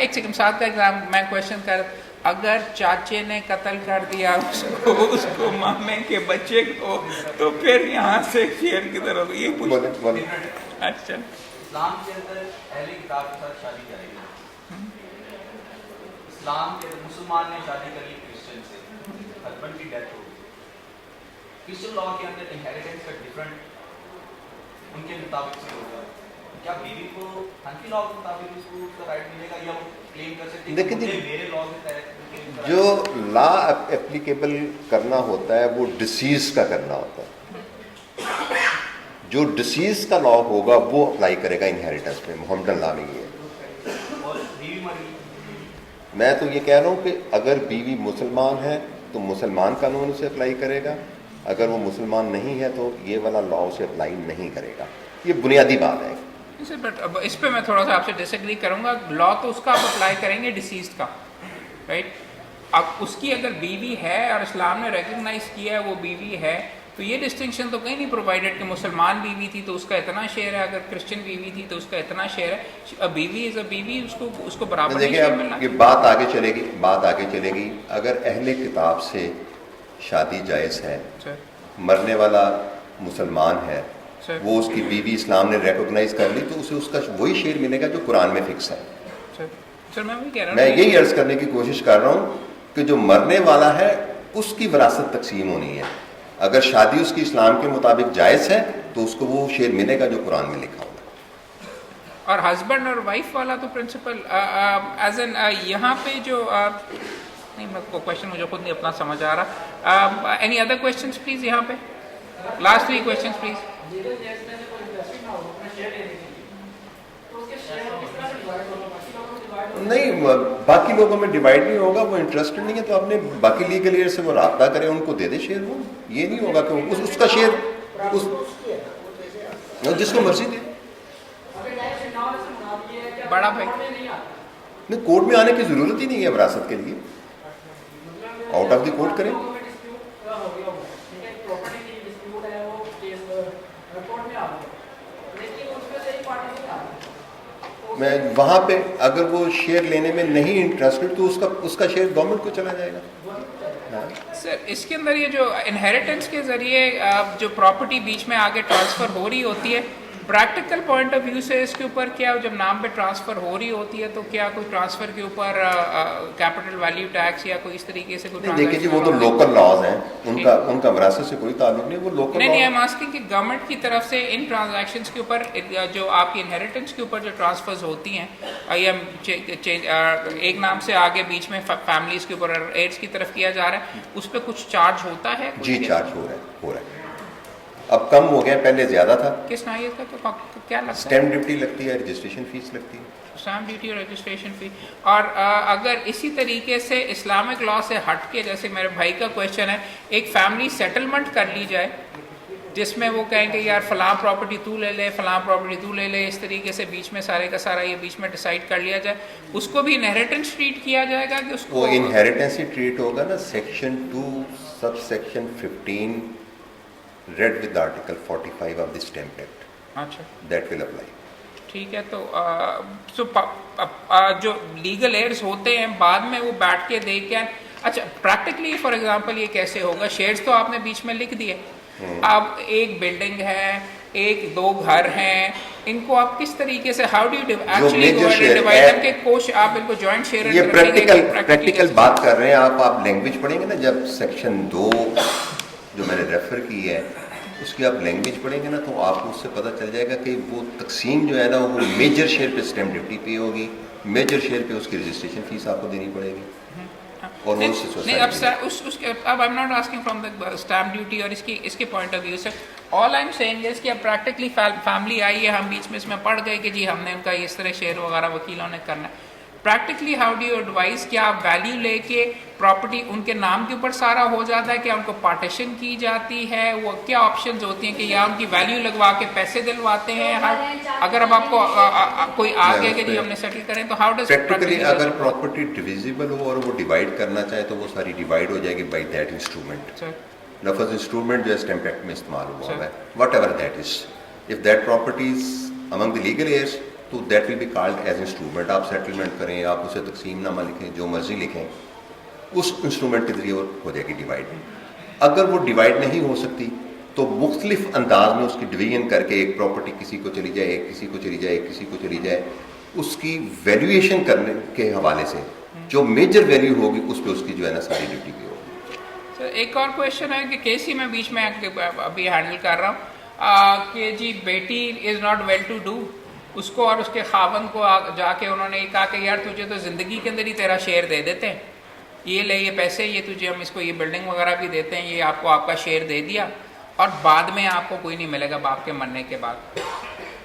ایک سیکنڈ ساتھ کا ایگزام میں کوشچن کر اگر چاچے نے قتل کر دیا اس کو مامے کے بچے کو تو پھر یہاں سے شیر کدھر ہوگا یہ پوچھ. اچھا اسلام کے اندر اہل کتاب کے ساتھ شادی کرے گی. اسلام کے اندر مسلمان نے شادی کر لی کرسچن سے, ہسبینڈ کی ڈیتھ ہو گئی. کرسچن لا کے اندر انہیریٹنس کا ڈفرنٹ ان کے مطابق سے ہوگا. کیا بیوی کو حنفی لا کے مطابق اس کو اس کا رائٹ ملے گا یا وہ کلیم کر سکتے ہیں کہ میرے لا کے تحت جو لا اپلیکیبل کرنا ہوتا ہے وہ ڈسیز کا کرنا ہوتا ہے. جو ڈسیز کا لا ہوگا وہ اپلائی کرے گا انہیریٹنس میں. محمدن لا میں یہ ہے. اور بیوی مر گئی, میں تو یہ کہہ رہا ہوں کہ اگر بیوی مسلمان ہے تو مسلمان قانون اسے اپلائی کرے گا, اگر وہ مسلمان نہیں ہے تو یہ والا لا اسے اپلائی نہیں کرے گا. یہ بنیادی بات ہے. بٹ اب اس پہ میں تھوڑا سا آپ سے ڈس ایگری کروں گا. لا تو اس کا آپ اپلائی کریں گے ڈیسیزڈ کا, رائٹ. اب اس کی اگر بیوی ہے اور اسلام نے ریکگنائز کیا ہے وہ بیوی ہے تو یہ ڈسٹنکشن تو کہیں نہیں پرووائڈیڈ کہ مسلمان بیوی تھی تو اس کا اتنا شیئر ہے, اگر کرسچن بیوی تھی تو اس کا اتنا شیئر ہے. بیوی از اے بیوی, اس کو برابر نہیں دیکھیں شیئر اب ملنا. یہ بات آگے چلے گی. اگر اہل کتاب سے شادی جائز ہے, سر مرنے والا مسلمان ہے, سر وہ اس کی بیوی اسلام نے ریکگنائز کر لی تو اسے اس کا وہی شیئر ملے گا جو قرآن میں فکس ہے. سر میں وہی کہہ رہا ہوں, میں یہی عرض کرنے کی کوشش کر رہا ہوں کہ جو مرنے والا ہے اس کی وراثت تقسیم ہونی ہے. اگر شادی اس کی اسلام کے مطابق جائز ہے تو اس کو وہ شیئر ملے گا جو قرآن میں لکھا ہوگا. اور ہسبینڈ اور وائف والا تو پرنسپل ایز این یہاں پہ جو نہیں, میں کو کوشچن مجھے خود نہیں اپنا سمجھ آ رہا. اینی ادر کوشچنس پلیز, یہاں پہ لاسٹ 3 کوشچنس پلیز. نہیں, باقی لوگوں میں ڈیوائڈ نہیں ہوگا. وہ انٹرسٹڈ نہیں ہے تو اپنے باقی لیگل ایئر سے وہ رابطہ کرے, ان کو دے دے شیئر. وہ یہ نہیں ہوگا کہ اس کا شیئر جس کو مرضی دے. بڑا بھائی نہیں, کورٹ میں آنے کی ضرورت ہی نہیں ہے وراثت کے لیے. آؤٹ آف دی کورٹ کریں. میں وہاں پہ اگر وہ شیئر لینے میں نہیں انٹرسٹڈ تو اس کا شیئر گورنمنٹ کو چلا جائے گا. سر اس کے اندر یہ جو انہیریٹنس کے ذریعے جو پراپرٹی بیچ میں آگے ٹرانسفر ہو رہی ہوتی ہے, پریکٹیکل پوائنٹ آف ویو سے اس کے اوپر کیا جب نام پہ ٹرانسفر ہو رہی ہوتی ہے تو کیا کوئی ٹرانسفر کے اوپر کیپٹل ویلیو ٹیکس یا کوئی اس طریقے سے کوئی دیکھیے جی, وہ تو لوکل لاز ہیں, ان کا وراثت سے کوئی تعلق نہیں. وہ لوکل نہیں, I'm asking کہ گورنمنٹ کی طرف سے ان ٹرانزیکشنز کے اوپر جو آپ کی انہیریٹنس کے اوپر جو ٹرانسفرز ہوتی ہیں یا ایک نام سے آگے بیچ میں فیملیز کے اوپر ایڈس کی طرف کیا جا رہا ہے, اس پہ کچھ چارج ہوتا ہے؟ جی چارج ہو رہا ہے. اب کم ہو گیا, پہلے زیادہ تھا. کس نوعیت کا تو کیا لگتا ہے؟ اسٹیمپ ڈیوٹی لگتی ہے, رجسٹریشن فیس لگتی ہے. اسٹیمپ ڈیوٹی اور رجسٹریشن فی. اور اگر اسی طریقے سے اسلامک لا سے ہٹ کے, جیسے میرے بھائی کا کویشچن ہے, ایک فیملی سیٹلمنٹ کر لی جائے جس میں وہ کہیں کہ یار فلاں پراپرٹی تو لے لے, فلاں پراپرٹی تو لے لے, اس طریقے سے بیچ میں سارے کا سارا یہ بیچ میں ڈیسائیڈ کر لیا جائے, اس کو بھی انہیریٹنس ٹریٹ کیا جائے گا کہ اس کو وہ انہیریٹنس ہی ٹریٹ ہوگا نا. Section 2 sub section 15 read with article 45 of the Stamp Act. اچھا That will apply. ٹھیک ہے. تو جو لیگل ایئرز ہوتے ہیں بعد میں وہ بیٹھ کے دیکھ کے, اچھا پریکٹیکلی فار ایگزامپل یہ کیسے ہوگا؟ شیئرز تو آپ نے بیچ میں لکھ دیے, اب ایک بلڈنگ ہے, 1-2 گھر ہیں, ان کو آپ کس طریقے سے how do you actually divide them کے کوش آپ ان کو جوائنٹ شیئر؟ یہ پریکٹیکل بات کر رہے ہیں آپ لینگویج پڑھیں گے نا, جب سیکشن 2 جو میں نے ریفر کی ہے اس کی آپ لینگویج پڑھیں گے نا تو آپ کو اس سے پتہ چل جائے گا کہ وہ تقسیم جو ہے نا وہ میجر شیئر پہ اسٹیمپ ڈیوٹی پے ہوگی, میجر شیئر پہ اس کی رجسٹریشن فیس آپ کو دینی پڑے گی. اور وہ اب I'm not asking from the stamp duty اور اس کے پوائنٹ آف ویو سے, all I'm saying is کہ اب پریکٹیکلی فیملی آئی ہے, ہم بیچ میں اس میں پڑھ گئے کہ جی ہم نے ان کا اس طرح شیئر وغیرہ وکیلوں نے کرنا ہے. Practically how do you advise, کیا آپ ویلیو لے کے پراپرٹی ان کے نام کے اوپر سارا ہو جاتا ہے, کیا ان کو پارٹیشن کی جاتی ہے, وہ کیا آپشنز ہوتی ہیں کہ یا ان کی ویلیو لگوا کے پیسے دلواتے ہیں؟ اگر اب آپ کو کوئی آگے کہ جی ہم نے سیٹل کریں تو ہاؤ ڈز پریکٹیکلی اگر پراپرٹی ڈیویزیبل ہو اور وہ ڈیوائڈ کرنا چاہے تو وہ ساری ڈیوائڈ ہو جائے گی بائی دیٹ انسٹرومنٹ. لفظ انسٹرومنٹ جو ہے اسٹیمپ ایکٹ میں استعمال ہوا ہے, whatever that is, if that property is among the legal heirs تو that will be called as instrument. آپ سیٹلمنٹ کریں, آپ اسے تقسیم نامہ لکھیں, جو مرضی لکھیں, اس انسٹرومنٹ کے ذریعے وہ ہو جائے گی ڈیوائڈ. اگر وہ ڈیوائڈ نہیں ہو سکتی تو مختلف انداز میں اس کی ڈویژن کر کے ایک پراپرٹی کسی کو چلی جائے, ایک کسی کو چلی جائے, ایک کسی کو چلی جائے, اس کی ویلیویشن کرنے کے حوالے سے جو میجر ویلیو ہوگی اس پہ اس کی جو ہے نا ساری ڈیوٹی بھی ہوگی. سر ایک اور کویشچن ہے کہ کیسی میں بیچ میں ابھی ہینڈل کر رہا ہوں کہ جی بیٹی is not well to do, اس کو اور اس کے خاوند کو جا کے انہوں نے یہ کہا کہ یار تجھے تو زندگی کے اندر ہی تیرا شیئر دے دیتے ہیں, یہ لے یہ پیسے, یہ تجھے ہم اس کو یہ بلڈنگ وغیرہ بھی دیتے ہیں, یہ آپ کو آپ کا شیئر دے دیا اور بعد میں آپ کو کوئی نہیں ملے گا باپ کے مرنے کے بعد.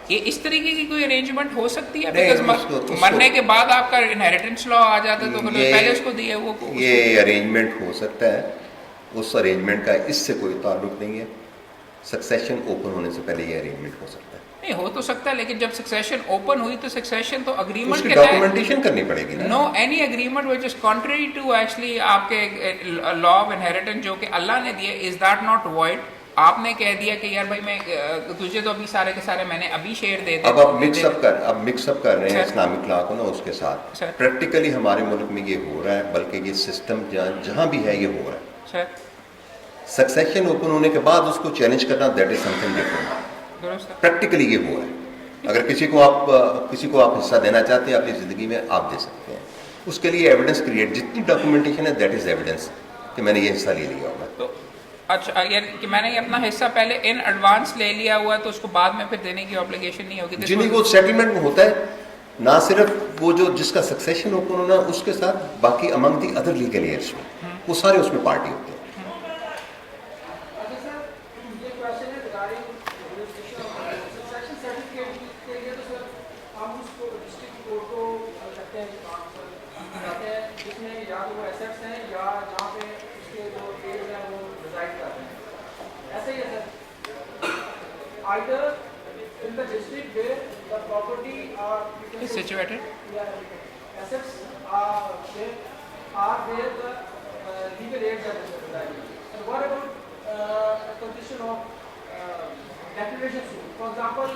یہ اس طریقے کی کوئی ارینجمنٹ ہو سکتی ہے؟ بیکاز مرنے کے بعد آپ کا انہیریٹنس لا آ جاتا ہے تو پہلے اس کو دیے وہ. یہ ارینجمنٹ ہو سکتا ہے, اس ارینجمنٹ کا اس سے کوئی تعلق نہیں ہے. سکسیشن اوپن ہونے سے پہلے یہ ارینجمنٹ ہو سکتا ہے. نہیں ہو تو سکتا ہے, لیکن جب سکسیشن اوپن ہوئی تو سکسیشن تو اگریمنٹ کی ڈاکومنٹیشن کرنی پڑے گی. No any agreement which is contrary to actually آپ کے لا آف انہیریٹنس جو کہ اللہ نے دیا, از دیٹ ناٹ وائڈ. آپ نے کہہ دیا کہ یار بھائی میں تجھے تو ابھی سارے کے سارے میں نے ابھی شیئر دے دیا. اب آپ مکس اپ کر رہے ہیں اسلامک لا کو نا اس کے ساتھ. پریکٹیکلی ہمارے ملک میں یہ ہو رہا ہے, بلکہ یہ سسٹم جہاں بھی ہے یہ ہو رہا ہے. سر سکسیشن اوپن ہونے کے بعد اس کو چیلنج کرنا, that is some thing different. Practically یہ ہو رہا ہے. اگر کسی کو آپ حصہ دینا چاہتے ہیں اپنی زندگی میں, آپ دے سکتے ہیں. اس کے لیے ایویڈنس کریٹ, جتنی ڈاکومنٹیشن ہے دیٹ از ایویڈنس کہ میں نے یہ حصہ لے لیا ہوگا. تو اچھا یعنی کہ میں نے اپنا حصہ پہلے ان ایڈوانس لے لیا ہوا ہے تو اس کو بعد میں پھر دینے کی اوبلیگیشن نہیں ہوگی. جنہیں وہ سیٹلمنٹ میں ہوتا ہے, نہ صرف وہ جو جس کا سکسیشن اوپن ہونا اس کے ساتھ, باقی امنگ دی ادر لیگل ایئرس میں وہ سارے اس میں پارٹی ہوتے ہیں. Either in the district where the property is situated, assets are where the legal aids are residing. And what about a condition of declaration suit? For example,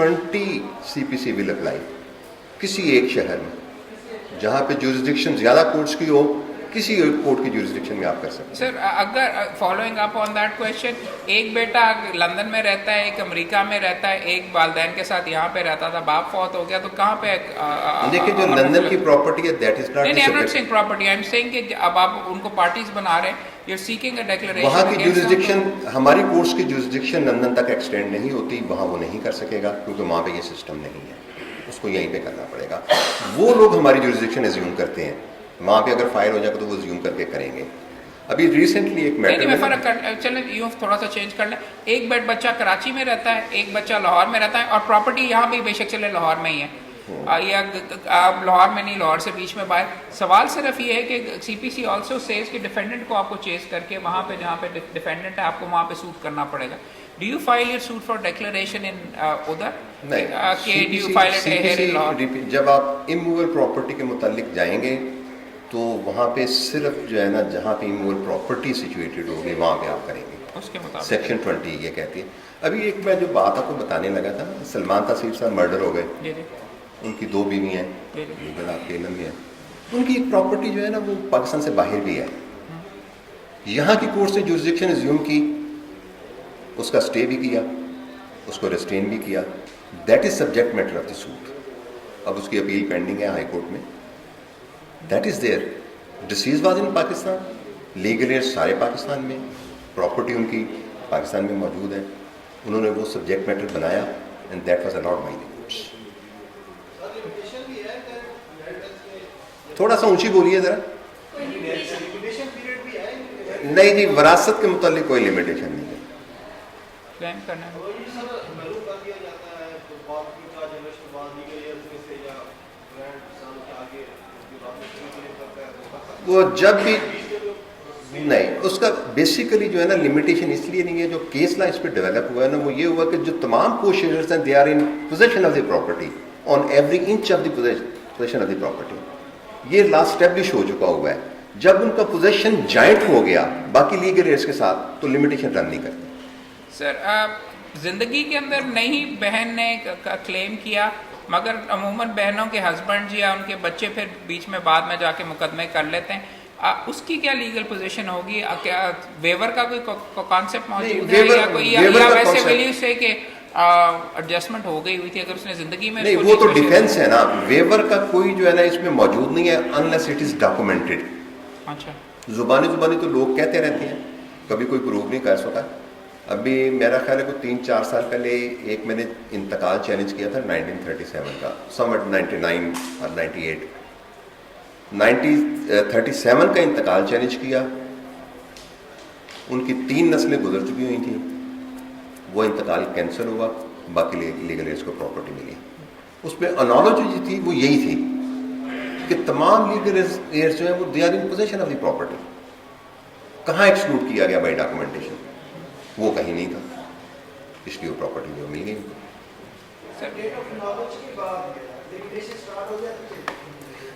20 CPC will apply. کسی ایک شہر میں جہاں پہ جورسڈکشن زیادہ کورٹس کی ہو, کسی ایک کورٹ کی جورسڈکشن میں آپ کر سکتے ہیں. سر اگر following up on that question, ایک بیٹا لندن میں رہتا ہے, ایک امریکہ میں رہتا ہے, ایک والدین کے ساتھ یہاں پہ رہتا تھا, باپ فوت ہو گیا, تو کہاں پہ دیکھیں جو لندن کی پراپرٹی ہے دیٹ از ناٹ. نہیں, I am not seeing property, I am seeing کہ اب آپ ان کو پارٹیز بنا رہے ہیں, you are seeking a declaration. وہاں کی جورسڈکشن, ہماری کورٹس کی جورسڈکشن لندن تک ایکسٹینڈ نہیں ہوتی, وہاں وہ نہیں کر سکے گا کیونکہ وہاں پہ یہ سسٹم نہیں ہے, اس کو یہیں پہ کرنا پڑے گا. وہ لوگ ہماری جورسڈکشن ایزیوم کرتے ہیں, وہاں پہ اگر فائل ہو جائے گا تو وہ ایزیوم کر کے کریں گے. ابھی ریسنٹلی ایک میٹر میں فرق کر چلیں یوں تھوڑا سا چینج کر لیں. ایک بچہ کراچی میں رہتا ہے, ایک بچہ لاہور میں رہتا ہے, اور پراپرٹی یہاں پہ بے شک چلے لاہور میں ہی ہے, یا لاہور میں نہیں, لاہور سے بیچ میں باہر. سوال صرف یہ ہے کہ سی پی سی آلسو سیز کہ ڈیفینڈنٹ کو آپ کو چیز کر کے وہاں پہ جہاں پہ ڈیفینڈنٹ ہے آپ کو وہاں پہ سوٹ کرنا پڑے گا. Do you file your suit for declaration in ادھر؟ نہیں, جب آپ اموول پراپرٹی کے متعلق جائیں گے تو وہاں پہ صرف جو ہے نا جہاں پہ اموول پراپرٹی سچویٹڈ ہوگی وہاں پہ آپ کریں گے اس کے مطابق. سیکشن 20 یہ کہتی ہے. ابھی ایک میں جو بات آپ کو بتانے لگا تھا, سلمان تاثیر صاحب مرڈر ہو گئے, جی جی, ان کی 2 بیوی ہیں, لیکن آپ کے علم میں ہے ان کی ایک پراپرٹی جو ہے نا وہ پاکستان سے باہر بھی ہے. یہاں کی کورٹ نے جورسڈکشن ایزیوم کی, اس کا اسٹے بھی کیا, اس کو ریسٹین بھی کیا. That is subject matter of the suit. اب اس کی اپیل پینڈنگ ہے ہائی کورٹ میں. That is there. Deceased was in Pakistan, legal heir سارے پاکستان میں, پراپرٹی ان کی پاکستان میں موجود ہے. انہوں نے وہ سبجیکٹ میٹر بنایا and that was allowed by the courts. تھوڑا سا اونچی بولیے ذرا. نہیں جی, وراثت کے متعلق کوئی لمیٹیشن نہیں ہے. کلیم کرنا ہے وہ جب بھی نہیں, اس کا بیسیکلی جو ہے نا لمیٹیشن اس لیے نہیں ہے, جو کیس لا اس پہ ڈیولپ ہوا ہے نا وہ یہ ہوا کہ جو تمام کو شیئرز ہیں they are in position of the property on every inch of the position of the property. یہ لا اسٹیبلش ہو چکا ہوا ہے. جب ان کا پوزیشن جائنٹ ہو گیا باقی لیگل ایئرس کے ساتھ تو لمیٹیشن رن نہیں کرتی. سر زندگی کے اندر نئی بہن نے کلیم کیا مگر عموماً بہنوں کے ہسبینڈ یا ان کے بچے پھر بیچ میں بعد میں جا کے مقدمے کر لیتے ہیں, اس کی کیا لیگل پوزیشن ہوگی؟ کیا ویور کا کوئی کانسیپٹ موجود ہے یا کوئی یا ویسے ویلیو سے کہ ایڈجسٹمنٹ ہو گئی ہوئی تھی اگر اس نے زندگی میں؟ نہیں, وہ تو ڈیفینس ہے نا, ویور کا کوئی جو ہے نا اس میں موجود نہیں ہے انلیس اٹ از ڈاکومنٹڈ. اچھا, زبانی تو لوگ کہتے رہتے ہیں, کبھی کوئی پروو نہیں کر سکا. ابھی میرا خیال ہے کہ 3-4 سال پہلے ایک میں نے انتقال چیلنج کیا تھا 1937 کا, سمٹ 99 اور 98. 1937 کا انتقال چیلنج کیا, ان کی 3 نسلیں گزر چکی ہوئی تھیں, وہ انتقال کینسل ہوا, باقی لیگل ایئرس کو پراپرٹی ملی. اس میں انالوجی جو تھی وہ یہی تھی کہ تمام لیگل ایئرس جو ہیں وہ they are in position of the property. کہاں ایکسکلوڈ کیا گیا بائی ڈاکومنٹیشن؟ وہ کہیں نہیں تھا, اس لیے وہ پراپرٹی جو مل گئی.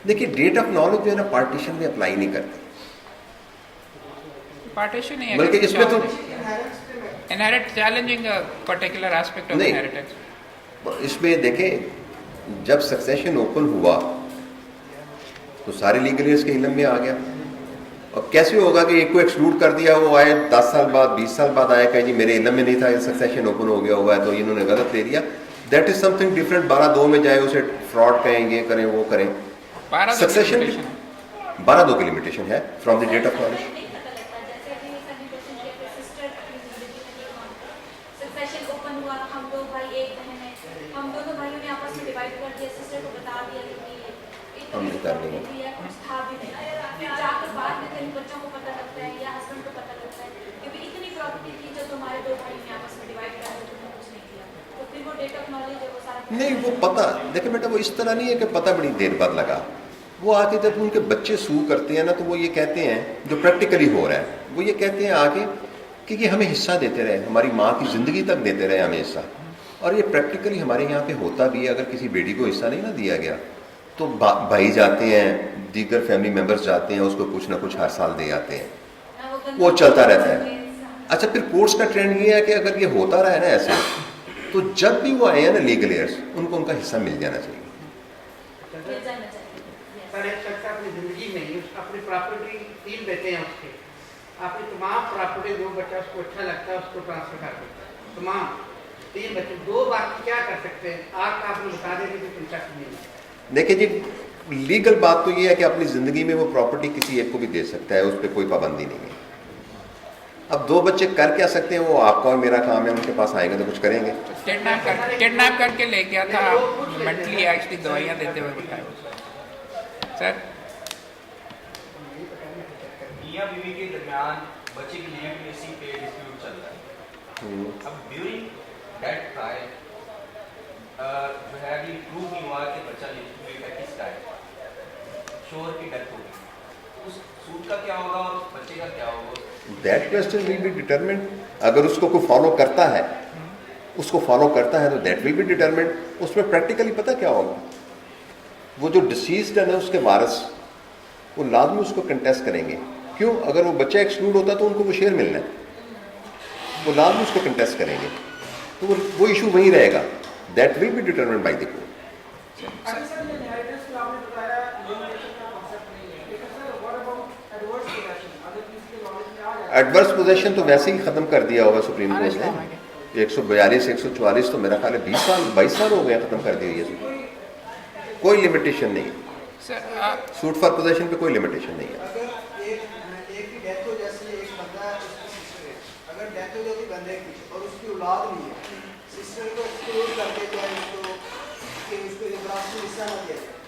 دیکھیے ڈیٹ آف نالج جو ہے نا پارٹیشن میں اپلائی نہیں کرتی, پارٹیشن نہیں ہے بلکہ اس میں تو inherit challenging particular aspect of inheritance. اس میں دیکھیں جب سکسیشن اوپن ہوا تو سارے لیگل ایئرس کے علم میں آ گیا. اب کیسے ہوگا کہ ایک کو ایکسکلوڈ کر دیا, وہ آئے 10 سال بعد 20 سال بعد آیا کہ جی میرے علم میں نہیں تھا, سکسیشن اوپن ہو گیا ہوا ہے تو انہوں نے غلط لے لیا. That is some thing different. 12(2) میں جائے اسے فراڈ کہیں, یہ کریں وہ کریں. سکسیشن 12(2) کی لمیٹیشن ہے from the debt of knowledge. ہم نہیں کر رہے ہیں. نہیں وہ پتہ دیکھیں بیٹا, وہ اس طرح نہیں ہے کہ پتہ بڑی دیر بعد لگا. وہ آ کے جب ان کے بچے سو کرتے ہیں نا تو وہ یہ کہتے ہیں, جو پریکٹیکلی ہو رہا ہے, وہ یہ کہتے ہیں آگے کہ یہ ہمیں حصہ دیتے رہے, ہماری ماں کی زندگی تک دیتے رہے ہمیں حصہ. اور یہ پریکٹیکلی ہمارے یہاں پہ ہوتا بھی ہے. اگر کسی بیٹی کو حصہ نہیں نہ دیا گیا تو بھائی جاتے ہیں, دیگر فیملی ممبرس جاتے ہیں, اس کو کچھ نہ کچھ ہر سال دے آتے ہیں, وہ چلتا رہتا ہے. اچھا پھر کورٹس کا ٹرینڈ یہ ہے کہ اگر یہ ہوتا رہا ہے نا ایسے, تو جب بھی وہ آئے ہیں نا لیگل ایئرس, ان کو ان کا حصہ مل جانا چاہیے. سر ایک شخص اپنی زندگی میں ہی اپنی پراپرٹی 3 بیٹے ہیں اس کے, اپنی تمام پراپرٹی 2 بچہ اس کو اچھا لگتا ہے اس کو ٹرانسفر کر دیتا ہے, تمام 3 بچے 2 باقی کیا کر سکتے ہیں؟ آپ نے بتا دیں کہ کوئی شخص نہیں ہے. دیکھیں جی لیگل بات تو یہ ہے کہ اپنی زندگی میں وہ پراپرٹی کسی ایک کو بھی دے سکتا ہے, اس پہ کوئی پابندی نہیں ہے. اب 2 بچے کر کیا سکتے ہیں, وہ آپ کا اور میرا کام ہے, ان کے پاس آئیں گے تو کچھ کریں گے. کڈنیپ کر کے لے گیا تھا, مینٹلی ایکچولی دوائیاں دیتے ہوئے بتایا. سر میاں بیوی کے درمیان بچے کی لیگیٹمیسی پہ ڈسپیوٹ چل رہا ہے. اب ڈیورنگ دیٹ ٹرائل جو ہے ابھی پروو نہیں ہوا کہ بچہ لیگیٹمیٹ ہے کس کا ہے, شوہر کی ڈیتھ ہو گئی, اس سوٹ کا کیا ہوگا اور بچے کا کیا ہوگا؟ That question will be determined. اگر اس کو کوئی فالو کرتا ہے, اس کو فالو کرتا ہے تو دیٹ ول بی ڈیٹرمنڈ. اس میں پریکٹیکلی پتہ کیا ہوگا, وہ جو ڈسیزڈ ہے نا اس کے وارث, وہ لازمی اس کو کنٹیسٹ کریں گے. کیوں؟ اگر وہ بچہ ایکسکلوڈ ہوتا ہے تو ان کو وہ شیئر ملنا ہے, وہ لازمی اس کو کنٹیسٹ کریں گے, تو وہ ایشو وہیں رہے گا. That will be determined by the court. Adverse position تو ویسے ہی ختم کر دیا ہوگا سپریم کورٹ نے. 142 144 تو میرا خیال ہے 22 سال ہو گئے ختم کر دی ہوئی ہے. کوئی لمیٹیشن نہیں, سوٹ فار پوزیشن پہ کوئی لمیٹیشن نہیں ہے. اگر ایک کی ڈیتھ ہو, جیسے ایک بندہ ہے, اس کی سسٹر ہے, اگر ڈیتھ ہو جاتی بندے کی اور اس کی اولاد نہیں ہے, سسٹر کو ایکسکلوڈ کر کے جائے اس کو کہ اس کو وراثت میں حصہ نہ دیا جائے,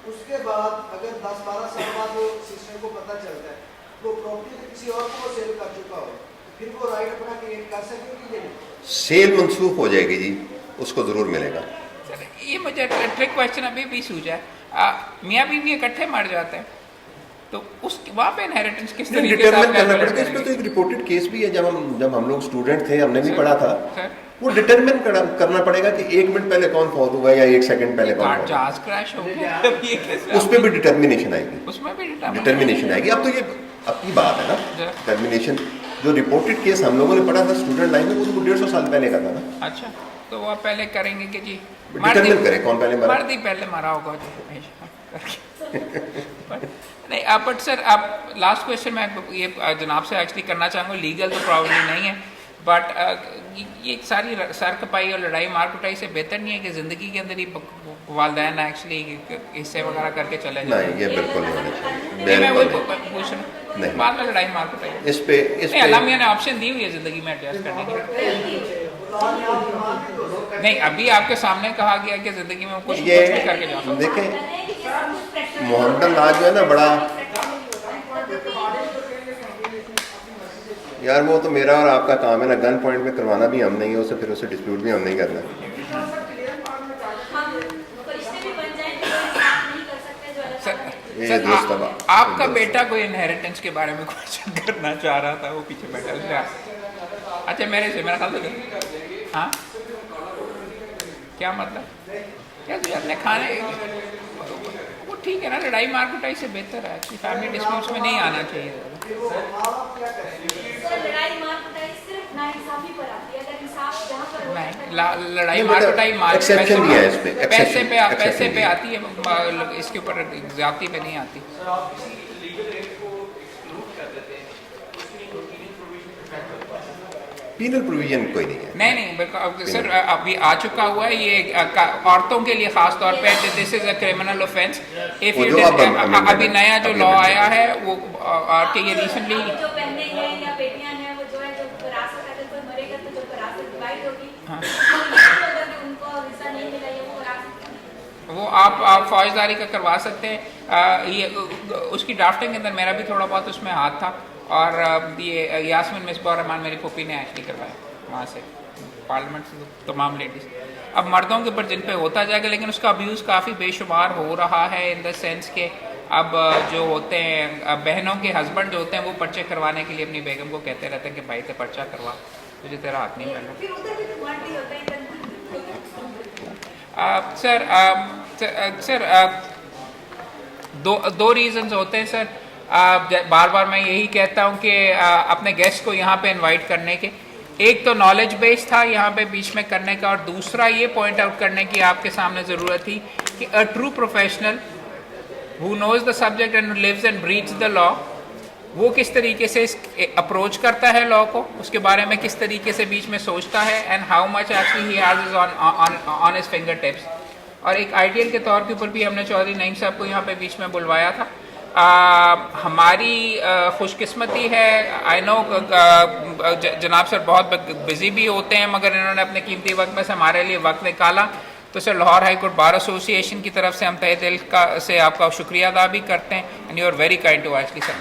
اس کے بعد اگر 10-12 سال بعد وہ سسٹر کو پتہ چلتا ہے وہ پراپرٹی کسی اور کو سیل کر چکا ہو, پھر وہ رائٹ اپنا کریٹ کر سکے کہ یہ سیل منسوخ ہو جائے گی جی, اس کو ضرور ملے گا. یہ مجھے ٹرک کوشچن ابھی بھی سوچا ہے, میاں بیوی اکٹھے مر جاتے ہیں تو اس وہاں پہ انہیریٹنس کس طریقے سے ڈٹرمن کرنا پڑے گا. اس میں تو ایک ریپورٹڈ کیس بھی ہے, جب ہم لوگ اسٹوڈنٹ تھے ہم نے بھی پڑھا تھا, وہ ڈٹرمن کرنا پڑے گا کہ 1 منٹ پہلے کون فوت ہوا یا 1 سیکنڈ پہلے کون فوت ہوا. جہاز کریش ہو گیا, اس پہ بھی ڈٹرمنیشن آئے گی, اس میں بھی ڈٹرمنیشن آئے گی. اب تو یہ اپنی بات ہے نا, ڈٹرمنیشن جو رپورٹڈ کیس ہم لوگوں نے پڑھا تھا اسٹوڈنٹ لائف میں, وہ تو 150 سال پہلے کا تھا نا. اچھا, تو وہ پہلے کریں گے کہ جی ڈٹرمن کرے کون پہلے مرا. مرد ہی پہلے مرا ہوگا. نہیں بٹ سر اب لاسٹ کویشچن میں یہ جناب سے ایکچولی کرنا چاہوں گا, لیگل تو پرابلی نہیں ہے, بٹ یہ ساری سر کپائی اور لڑائی مار کٹائی سے بہتر نہیں ہے کہ زندگی کے اندر ہی والدین ایکچولی حصے وغیرہ کر کے چلے جائیں؟ نہیں, یہ بالکل نہیں ہونا چاہیے. نہیں, میں وہی بالکل پوچھ رہا نہیں. ہوں, بعد میں لڑائی مار کٹائی اس پہ اللہ میاں نے آپشن دی ہوئی ہے زندگی میں ایڈجسٹ کرنے کی. نہیں, ابھی آپ کے سامنے کہا گیا کہ زندگی میں کچھ بھی کر کے جا سکتے. دیکھیں محمد اللہ جو ہے نا بڑا, یار وہ تو میرا اور آپ کا کام ہے نا, گن پوائنٹ میں کروانا بھی ہم نہیں ہے اسے, پھر اسے ڈسپیوٹ بھی ہم نہیں کرنا. آپ کا بیٹا کوئی انہیریٹنس کے بارے میں کوشچن کرنا چاہ رہا تھا, وہ پیچھے بیٹھا تھا. اچھا میرا خیال تھا, ہاں کیا مطلب کیا اپنے کھانے وہ ٹھیک ہے نا, لڑائی مار کٹائی سے بہتر ہے کہ فیملی ڈسپیوٹس میں نہیں آنا چاہیے. لڑائی مار کٹائی پیسے پہ آتی ہے, اس کے اوپر زیادتی پہ نہیں آتی. پینل پروویژن کوئی نہیں ہے. نہیں سر, ابھی آ چکا ہوا ہے یہ عورتوں کے لیے خاص طور پہ, دس از اے کرمنل اوفینس. ابھی نیا جو لا آیا ہے وہ کہ یہ ریسنٹلی وہ آپ فوجداری کا کروا سکتے ہیں. یہ اس کی ڈرافٹنگ کے اندر میرا بھی تھوڑا بہت اس میں ہاتھ تھا, اور یہ یاسمین مصباح الرحمان میری پھوپھی نے ایکچولی کروایا وہاں سے پارلیمنٹ سے, تمام لیڈیز. اب مردوں کے اوپر جن پہ ہوتا جائے گا, لیکن اس کا ابیوز کافی بے شمار ہو رہا ہے, ان دا سینس کہ اب جو ہوتے ہیں بہنوں کے ہسبینڈ جو ہوتے ہیں وہ پرچے کروانے کے لیے اپنی بیگم کو کہتے رہتے ہیں کہ بھائی تے پرچہ کروا, تجھے تیرا ہاتھ نہیں ملنا. سر دو ریزنز ہوتے ہیں سر. بار بار میں یہی کہتا ہوں کہ اپنے گیسٹ کو یہاں پہ انوائٹ کرنے کے, ایک تو نالج بیس تھا یہاں پہ بیچ میں کرنے کا, اور دوسرا یہ پوائنٹ آؤٹ کرنے کی آپ کے سامنے ضرورت تھی کہ a true professional who knows the subject and lives and breathes the law, وہ کس طریقے سے اپروچ کرتا ہے لا کو, اس کے بارے میں کس طریقے سے بیچ میں سوچتا ہے, and how much actually he has on his finger tips. اور ایک آئیڈیل کے طور کے اوپر بھی ہم نے چودھری نعیم صاحب کو یہاں پہ بیچ میں بلوایا تھا. ہماری خوش قسمتی ہے, آئی نو جناب سر بہت بزی بھی ہوتے ہیں, مگر انہوں نے اپنے قیمتی وقت میں سے ہمارے لیے وقت نکالا. تو سر لاہور ہائی کورٹ بار ایسوسی ایشن کی طرف سے ہم تہہ دل سے آپ کا شکریہ ادا بھی کرتے ہیں, and you are very kind to actually sir.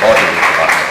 بہت